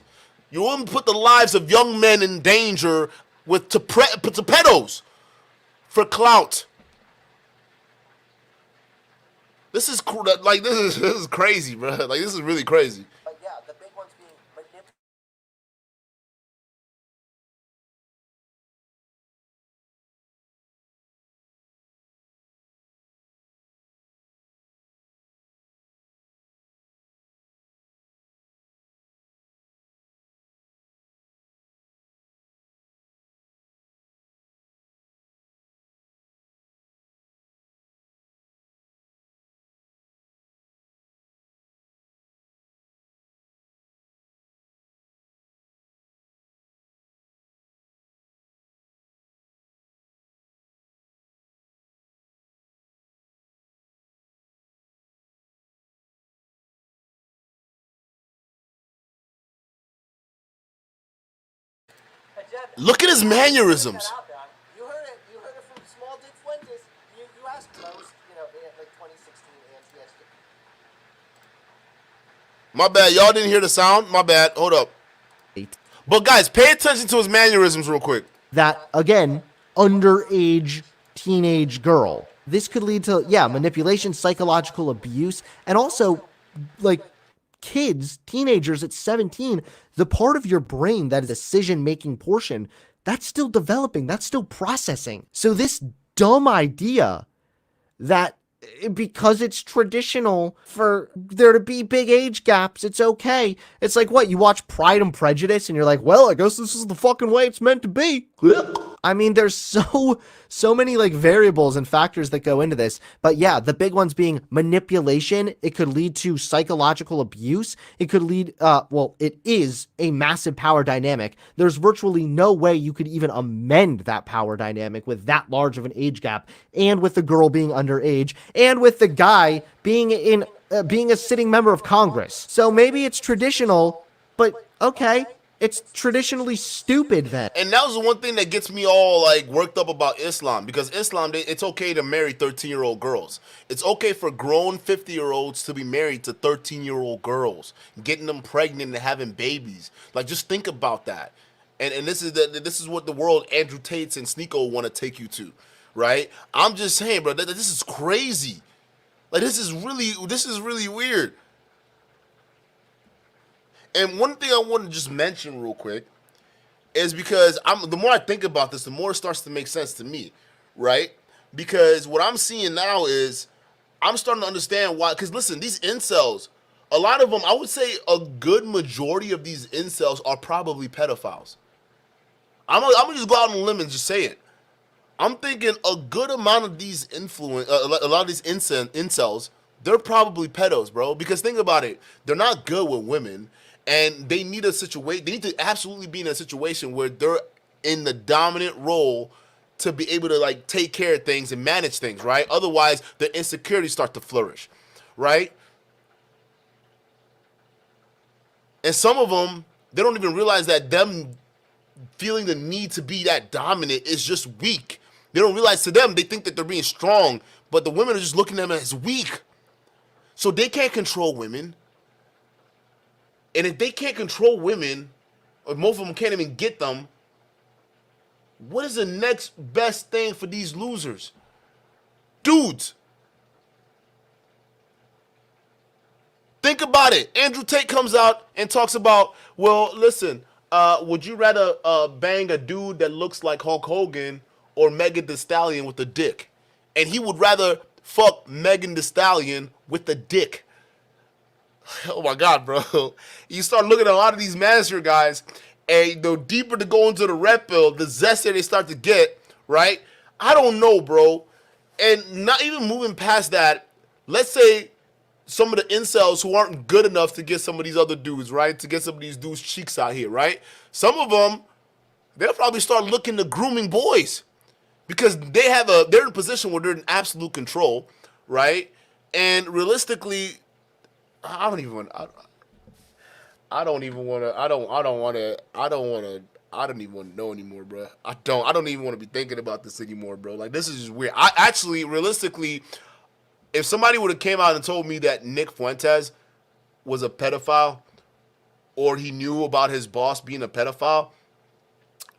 You're willing to put the lives of young men in danger with to pedos for clout. This is like this is crazy, bro. Like, this is really crazy. But yeah, the big one's being manipulated. Look at his mannerisms. You heard it from small dick Fuentes. You asked him. I was, like 2016 anti-SJ. My bad, y'all didn't hear the sound? My bad, hold up. But guys, pay attention to his mannerisms real quick. That, again, underage teenage girl. This could lead to, manipulation, psychological abuse, and also, like, kids, teenagers at 17, the part of your brain, that decision-making portion, that's still developing, that's still processing. So this dumb idea that because it's traditional for there to be big age gaps, it's okay. It's like, what, you watch Pride and Prejudice and you're like, well, I guess this is the fucking way it's meant to be. I mean, there's so many like variables and factors that go into this. But yeah, the big ones being manipulation. It could lead to psychological abuse. It could lead, well, it is a massive power dynamic. There's virtually no way you could even amend that power dynamic with that large of an age gap, and with the girl being underage, and with the guy being being a sitting member of Congress. So maybe it's traditional, but okay. It's traditionally stupid then. And that was the one thing that gets me all like worked up about Islam, because Islam, it's okay to marry 13-year-old girls. It's okay for grown 50-year-olds to be married to 13-year-old girls, getting them pregnant and having babies. Like, just think about that. And this is what the world Andrew Tate's and Sneeko want to take you to, right? I'm just saying, bro, this is crazy. Like, this is really weird. And one thing I want to just mention real quick is because the more I think about this, the more it starts to make sense to me, right? Because what I'm seeing now is I'm starting to understand why. Because listen, these incels, a lot of them, I would say a good majority of these incels are probably pedophiles. I'm gonna just go out on a limb and just say it. I'm thinking a good amount of these a lot of these incels, they're probably pedos, bro. Because think about it, they're not good with women. And they need a situation. They need to absolutely be in a situation where they're in the dominant role to be able to like take care of things and manage things, right? Otherwise, the insecurities start to flourish, right? And some of them, they don't even realize that them feeling the need to be that dominant is just weak. They don't realize, to them, they think that they're being strong, but the women are just looking at them as weak. So they can't control women. And if they can't control women, or most of them can't even get them, what is the next best thing for these losers? Dudes. Think about it. Andrew Tate comes out and talks about, well, listen, would you rather bang a dude that looks like Hulk Hogan or Megan Thee Stallion with a dick? And he would rather fuck Megan Thee Stallion with a dick. Oh my God, bro. You start looking at a lot of these Manosphere guys, and the deeper they go into the red pill, the zestier they start to get, right? I don't know, bro. And not even moving past that, let's say some of the incels who aren't good enough to get some of these other dudes, right? To get some of these dudes' cheeks out here, right? Some of them, they'll probably start looking to grooming boys because they're in a position where they're in absolute control, right? And realistically, I don't even want to know anymore, bro. I don't even want to be thinking about this anymore, bro. Like, this is just weird. I actually, realistically, if somebody would have came out and told me that NickFuentes was a pedophile, or he knew about his boss being a pedophile,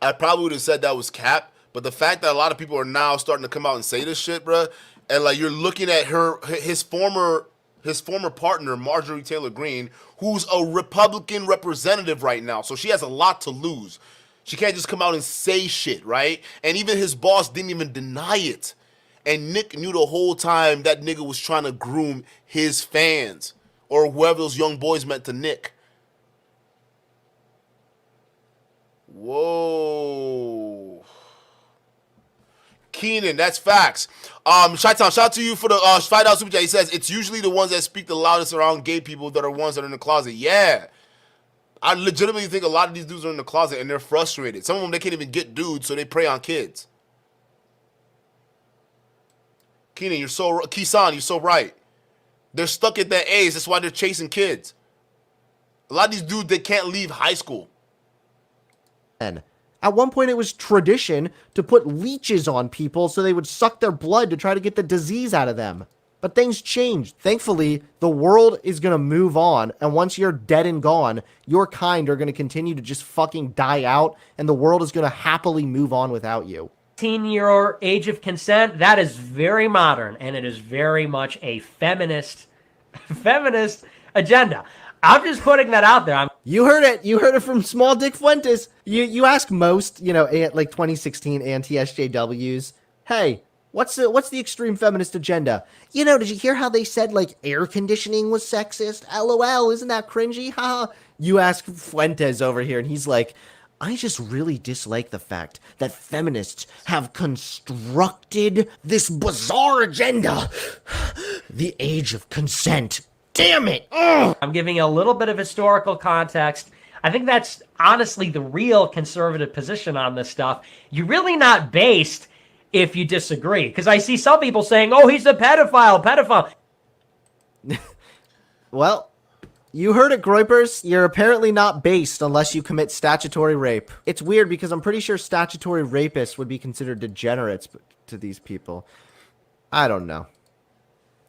I probably would have said that was cap. But the fact that a lot of people are now starting to come out and say this shit, bro, and like you're looking at his former partner, Marjorie Taylor Greene, who's a Republican representative right now. So she has a lot to lose. She can't just come out and say shit, right? And even his boss didn't even deny it. And Nick knew the whole time that nigga was trying to groom his fans or whoever those young boys meant to Nick. Whoa. Keenan, that's facts. Chi-Town, shout out to you for the $5 super chat. He says, it's usually the ones that speak the loudest around gay people that are ones that are in the closet. Yeah. I legitimately think a lot of these dudes are in the closet and they're frustrated. Some of them, they can't even get dudes, so they prey on kids. Keenan, Kisan, you're so right. They're stuck at that age. That's why they're chasing kids. A lot of these dudes, they can't leave high school. At one point, it was tradition to put leeches on people so they would suck their blood to try to get the disease out of them. But things changed. Thankfully, the world is going to move on. And once you're dead and gone, your kind are going to continue to just fucking die out. And the world is going to happily move on without you. 18-year age of consent, that is very modern. And it is very much a feminist agenda. I'm just putting that out there. You heard it. You heard it from Small Dick Fuentes. You ask most, like 2016 anti-SJWs, hey, what's the extreme feminist agenda? Did you hear how they said, like, air conditioning was sexist? LOL, isn't that cringy? Haha. You ask Fuentes over here, and he's like, I just really dislike the fact that feminists have constructed this bizarre agenda. The age of consent. Damn it! Ugh. I'm giving a little bit of historical context. I think that's honestly the real conservative position on this stuff. You're really not based if you disagree. Because I see some people saying, oh, he's a pedophile. Well, you heard it, Groypers. You're apparently not based unless you commit statutory rape. It's weird because I'm pretty sure statutory rapists would be considered degenerates to these people. I don't know.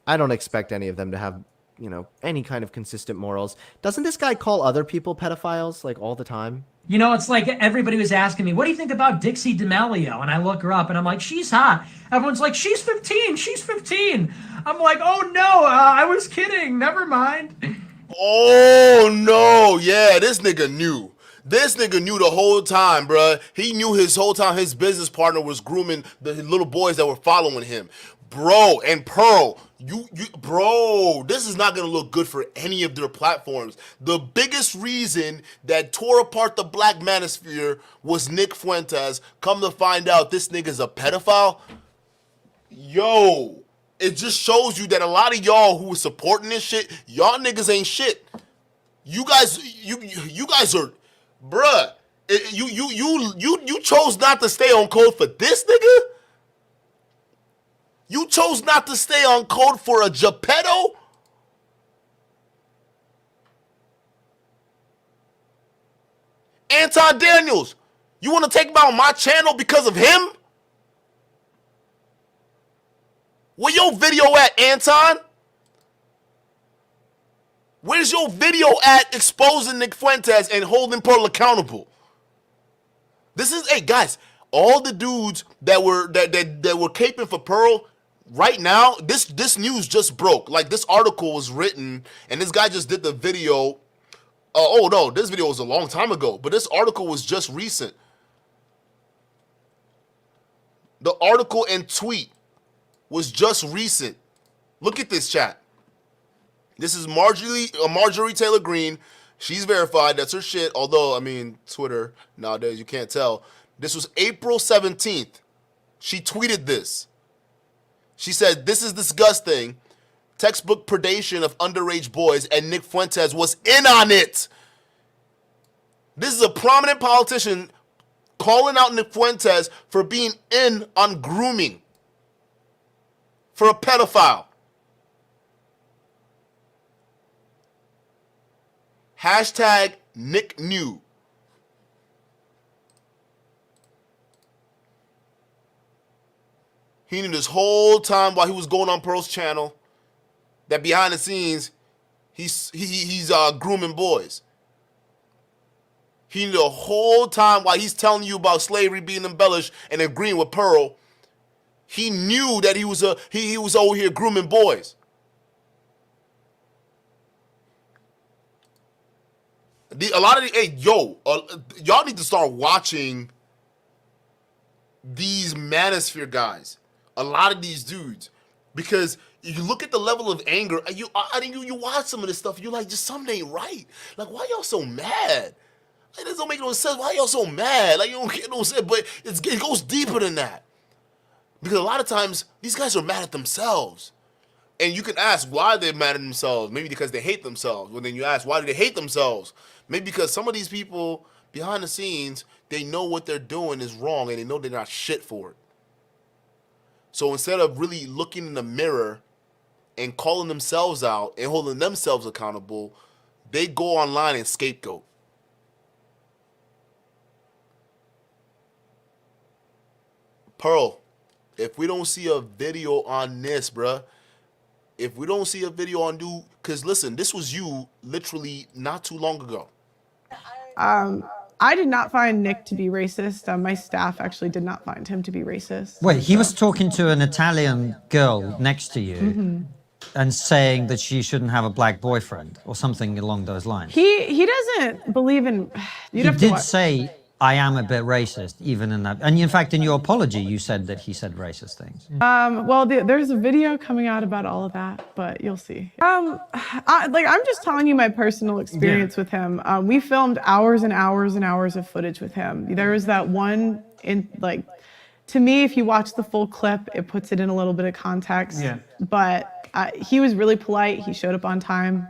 I don't expect any of them to have, you know, any kind of consistent morals. Doesn't this guy call other people pedophiles, like, all the time? You know, it's like everybody was asking me, what do you think about Dixie D'Amelio? And I look her up and I'm like, she's hot. Everyone's like, she's 15, she's 15. I'm like, oh no, I was kidding, never mind. Oh no, yeah, this nigga knew. This nigga knew the whole time, bruh. He knew his whole time his business partner was grooming the little boys that were following him. Bro, and Pearl, bro, this is not gonna look good for any of their platforms. The biggest reason that tore apart the black manosphere was NickFuentes. Come to find out, this nigga's a pedophile. Yo, it just shows you that a lot of y'all who are supporting this shit, y'all niggas ain't shit. You guys are, bruh. You chose not to stay on code for this nigga. You chose not to stay on code for a Geppetto? Anton Daniels, you want to take him out on my channel because of him? Where your video at, Anton? Where's your video at exposing NickFuentes and holding Pearl accountable? This is, hey guys, all the dudes that were caping for Pearl. Right now, this news just broke. Like, this article was written, and this guy just did the video. Oh no, this video was a long time ago, but this article was just recent. The article and tweet was just recent. Look at this, chat. This is Marjorie Taylor Greene. She's verified. That's her shit. Although, I mean, Twitter nowadays, you can't tell. This was April 17th. She tweeted this. She said, this is disgusting. Textbook predation of underage boys, and NickFuentes was in on it. This is a prominent politician calling out NickFuentes for being in on grooming for a pedophile. Hashtag Nick knew. He knew this whole time while he was going on Pearl's channel that behind the scenes, he's grooming boys. He knew the whole time while he's telling you about slavery being embellished and agreeing with Pearl, he knew that he was over here grooming boys. Y'all need to start watching these Manosphere guys. A lot of these dudes, because you look at the level of anger. You watch some of this stuff. You're like, just something ain't right. Like, why y'all so mad? Like, this don't make no sense. Why y'all so mad? Like, you don't get no sense. But it goes deeper than that. Because a lot of times these guys are mad at themselves, and you can ask why they're mad at themselves. Maybe because they hate themselves. Well, then you ask, why do they hate themselves? Maybe because some of these people behind the scenes, they know what they're doing is wrong, and they know they're not shit for it. So instead of really looking in the mirror and calling themselves out and holding themselves accountable, they go online and scapegoat. Pearl, if we don't see a video on this, bruh, if we don't see a video on you, because listen, this was you literally not too long ago. I did not find Nick to be racist. My staff actually did not find him to be racist. Wait, he was talking to an Italian girl next to you and saying that she shouldn't have a black boyfriend or something along those lines. He doesn't believe in. He did say, I am a bit racist, even in that. And in fact, in your apology, you said that he said racist things. Well, there's a video coming out about all of that, but you'll see. I'm just telling you my personal experience with him. We filmed hours and hours and hours of footage with him. There was that one to me, if you watch the full clip, it puts it in a little bit of context. Yeah. But he was really polite. He showed up on time.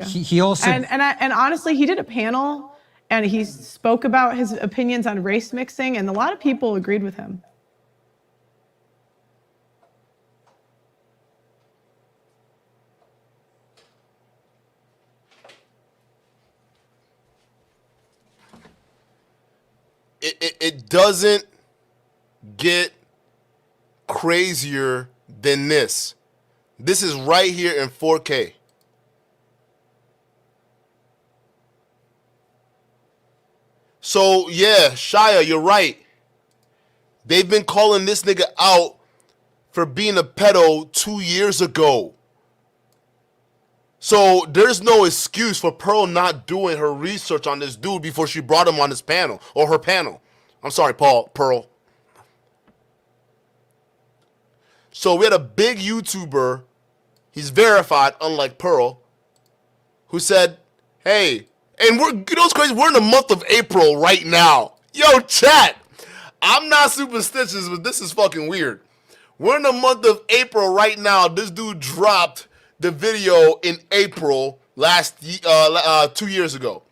He also and honestly, he did a panel. And he spoke about his opinions on race mixing, and a lot of people agreed with him. It doesn't get crazier than this. This is right here in 4K. So, yeah, Shia, you're right. They've been calling this nigga out for being a pedo 2 years ago. So, there's no excuse for Pearl not doing her research on this dude before she brought him on this panel, or her panel. I'm sorry, Pearl. So, we had a big YouTuber, he's verified, unlike Pearl, who said, hey, and you know what's crazy? We're in the month of April right now. Yo, chat. I'm not superstitious, but this is fucking weird. We're in the month of April right now. This dude dropped the video in April 2 years ago.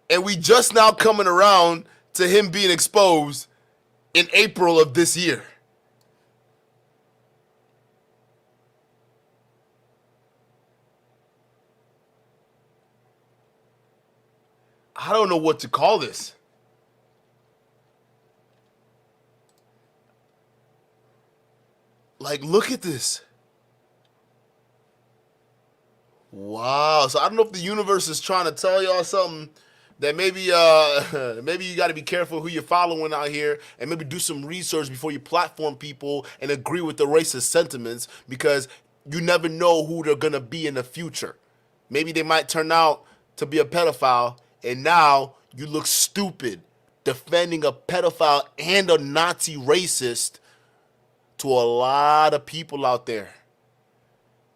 And we just now coming around to him being exposed in April of this year. I don't know what to call this. Like, look at this. Wow. So I don't know if the universe is trying to tell y'all something that maybe maybe you got to be careful who you're following out here, and maybe do some research before you platform people and agree with the racist sentiments, because you never know who they're going to be in the future. Maybe they might turn out to be a pedophile, and now you look stupid defending a pedophile and a Nazi racist to a lot of people out there.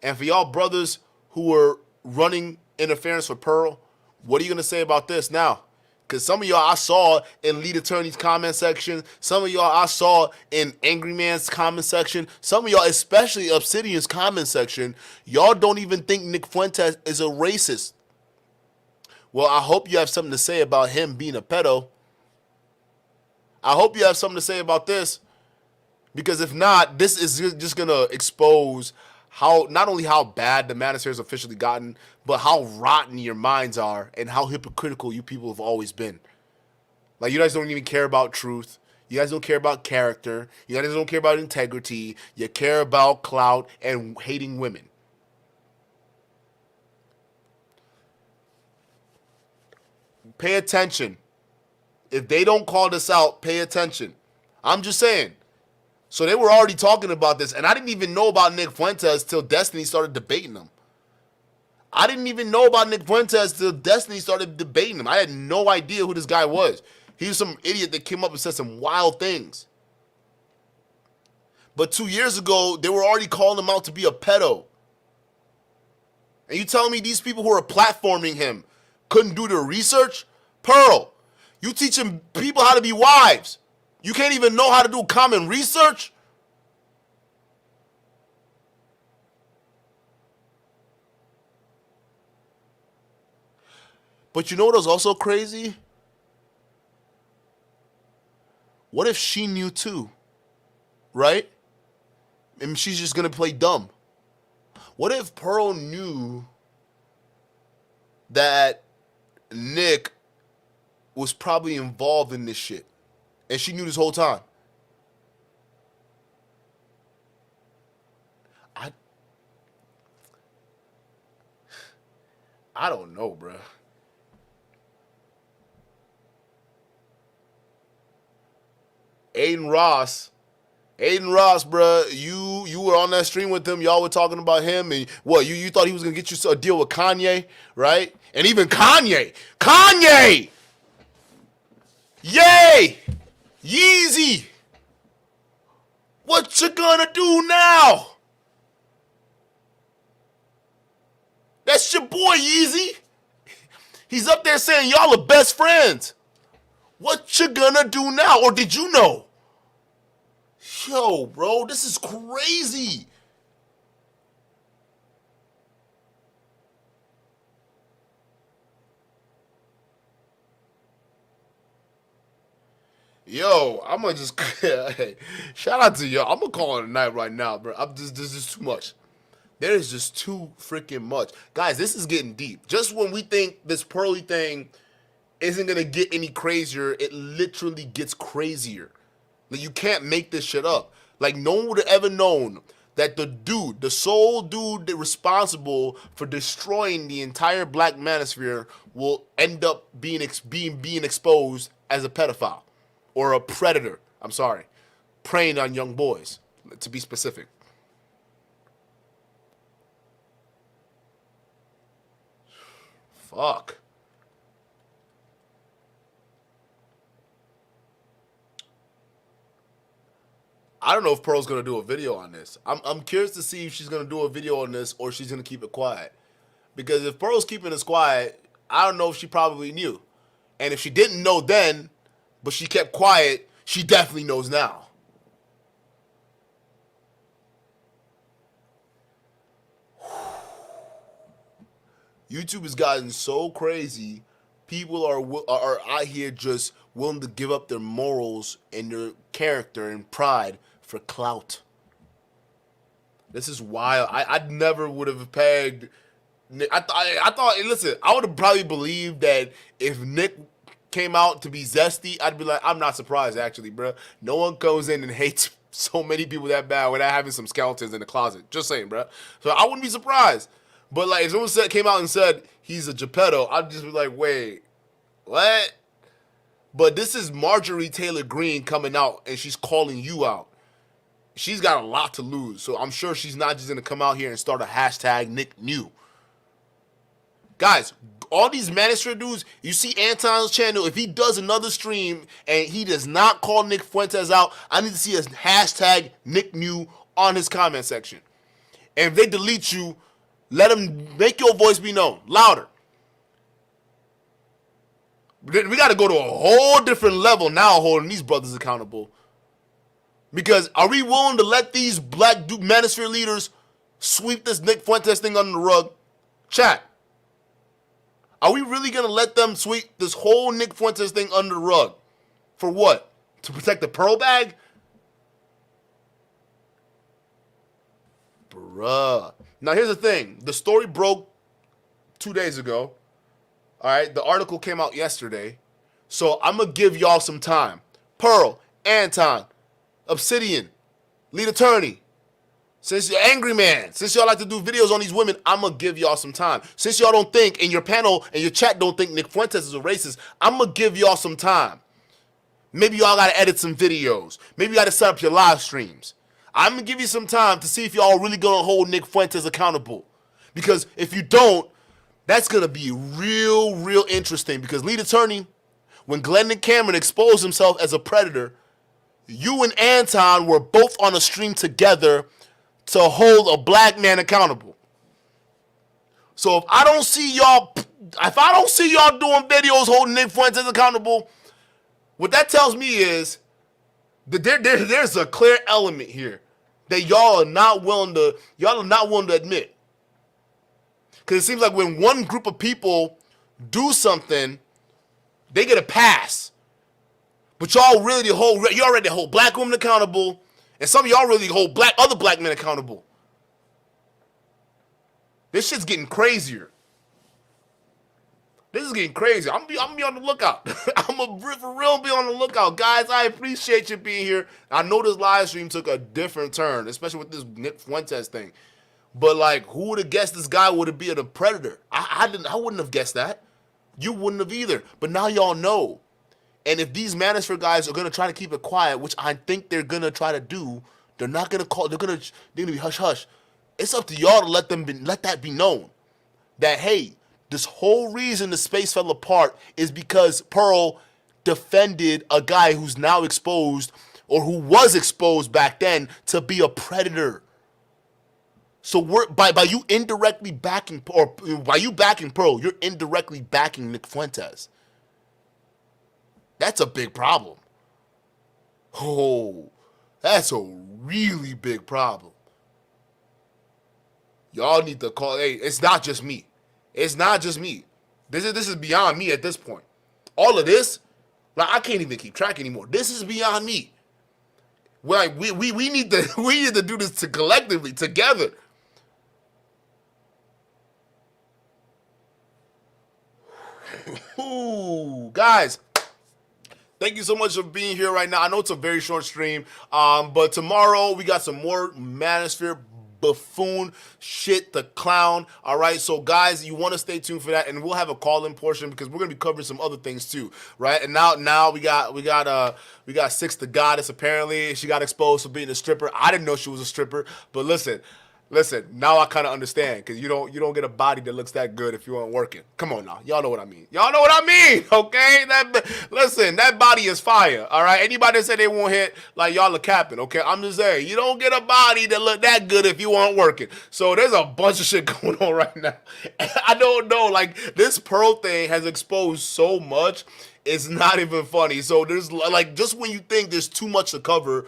And for y'all brothers who are running interference for Pearl, what are you going to say about this now? Because some of y'all I saw in Lead Attorney's comment section. Some of y'all I saw in Angry Man's comment section. Some of y'all, especially Obsidian's comment section, y'all don't even think NickFuentes is a racist. Well, I hope you have something to say about him being a pedo. I hope you have something to say about this. Because if not, this is just going to expose how not only how bad the Manosphere has officially gotten, but how rotten your minds are and how hypocritical you people have always been. Like, you guys don't even care about truth. You guys don't care about character. You guys don't care about integrity. You care about clout and hating women. Pay attention. If they don't call this out, pay attention. I'm just saying. So they were already talking about this, and I didn't even know about NickFuentes till Destiny started debating him. I didn't even know about NickFuentes till Destiny started debating him. I had no idea who this guy was. He was some idiot that came up and said some wild things. But 2 years ago, they were already calling him out to be a pedo. And you telling me these people who are platforming him couldn't do their research? Pearl, you teaching people how to be wives. You can't even know how to do common research? But you know what was also crazy? What if she knew too? Right? And she's just going to play dumb. What if Pearl knew that Nick was probably involved in this shit? And she knew this whole time. I don't know, bruh. Aiden Ross Aiden Ross, bro, you were on that stream with him. Y'all were talking about him, and what you thought he was gonna get you a deal with Kanye, right? And even Kanye, yay, Yeezy, what you gonna do now? That's your boy Yeezy. He's up there saying y'all are best friends. What you gonna do now? Or did you know? Yo, bro, this is crazy. Yo, I'm gonna just hey, shout out to y'all. I'm gonna call it a night right now, bro. This is too much. There is just too freaking much. Guys, this is getting deep. Just when we think this Pearly thing isn't going to get any crazier, it literally gets crazier. Like, you can't make this shit up. Like, no one would have ever known that the sole dude responsible for destroying the entire Black Manosphere will end up being exposed as a pedophile. Or a predator. I'm sorry. Preying on young boys, to be specific. Fuck. I don't know if Pearl's gonna do a video on this. I'm curious to see if she's gonna do a video on this or she's gonna keep it quiet. Because if Pearl's keeping this quiet, I don't know if she probably knew. And if she didn't know then, but she kept quiet, she definitely knows now. YouTube has gotten so crazy. People are out here just willing to give up their morals and their character and pride for clout. This is wild. I never would have pegged Nick. I thought, listen, I would have probably believed that if Nick came out to be zesty, I'd be like, I'm not surprised, actually, bro. No one comes in and hates so many people that bad without having some skeletons in the closet. Just saying, bro. So I wouldn't be surprised. But like, if someone came out and said he's a Geppetto, I'd just be like, wait, what? But this is Marjorie Taylor Greene coming out, and she's calling you out. She's got a lot to lose, so I'm sure she's not just gonna come out here and start a hashtag Nick New. Guys, all these Manosphere dudes, you see Anton's channel, if he does another stream and he does not call Nick Fuentes out, I need to see a hashtag Nick New on his comment section. And if they delete you, let them make your voice be known louder. We got to go to a whole different level now holding these brothers accountable. Because are we willing to let these Black Manosphere leaders sweep this Nick Fuentes thing under the rug? Chat. Are we really going to let them sweep this whole Nick Fuentes thing under the rug? For what? To protect the Pearl bag? Bruh. Now, here's the thing. The story broke 2 days ago. All right? The article came out yesterday. So, I'm going to give y'all some time. Pearl, Anton, Obsidian, Lead Attorney. Since you're Angry Man, since y'all like to do videos on these women, I'm going to give y'all some time. Since y'all don't think, and your panel and your chat don't think Nick Fuentes is a racist, I'm going to give y'all some time. Maybe y'all got to edit some videos. Maybe you got to set up your live streams. I'm going to give you some time to see if y'all really going to hold Nick Fuentes accountable. Because if you don't, that's going to be real interesting. Because Lead Attorney, when Glenn and Cameron exposed himself as a predator, you and Anton were both on a stream together to hold a Black man accountable. So if I don't see y'all doing videos holding Nick Fuentes accountable, what that tells me is that there's a clear element here that y'all are not willing to admit. Because it seems like when one group of people do something, they get a pass. But y'all already hold Black women accountable, and some of y'all really hold other Black men accountable. This shit's getting crazier. This is getting crazy. I'm gonna be on the lookout. I'm gonna for real be on the lookout. Guys, I appreciate you being here. I know this live stream took a different turn, especially with this Nick Fuentes thing. But like, who would have guessed this guy would have been a predator? I wouldn't have guessed that. You wouldn't have either. But now y'all know. And if these Manosphere guys are gonna try to keep it quiet, which I think they're gonna try to do, they're not gonna call. They're gonna be hush hush. It's up to y'all to let that be known that, hey, this whole reason the space fell apart is because Pearl defended a guy who's now exposed, or who was exposed back then, to be a predator. So we're by you indirectly backing, or by you backing Pearl, you're indirectly backing NickFuentes. That's a big problem. Oh, that's a really big problem. Y'all need to call. Hey, it's not just me. It's not just me. This is beyond me at this point. All of this, like, I can't even keep track anymore. This is beyond me. Like, we need to do this collectively together. Ooh, guys, thank you so much for being here right now. I know it's a very short stream, but tomorrow we got some more Manosphere buffoon shit to clown. All right, so guys, you want to stay tuned for that, and we'll have a call-in portion because we're gonna be covering some other things too, right? And now we got Six the Goddess. Apparently, she got exposed for being a stripper. I didn't know she was a stripper, but listen, now I kind of understand, because you don't get a body that looks that good if you aren't working. Come on now. Y'all know what I mean. Okay? That body is fire, all right? Anybody that said they won't hit, like, y'all are capping, okay? I'm just saying, you don't get a body that look that good if you aren't working. So there's a bunch of shit going on right now. I don't know. Like, this Pearl thing has exposed so much, it's not even funny. So there's, like, just when you think there's too much to cover,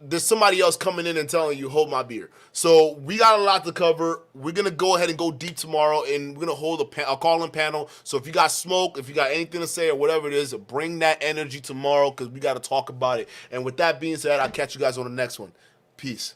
there's somebody else coming in and telling you, hold my beer. So we got a lot to cover. We're going to go ahead and go deep tomorrow, and we're going to hold a call-in panel. So if you got smoke, if you got anything to say or whatever it is, bring that energy tomorrow, because we got to talk about it. And with that being said, I'll catch you guys on the next one. Peace.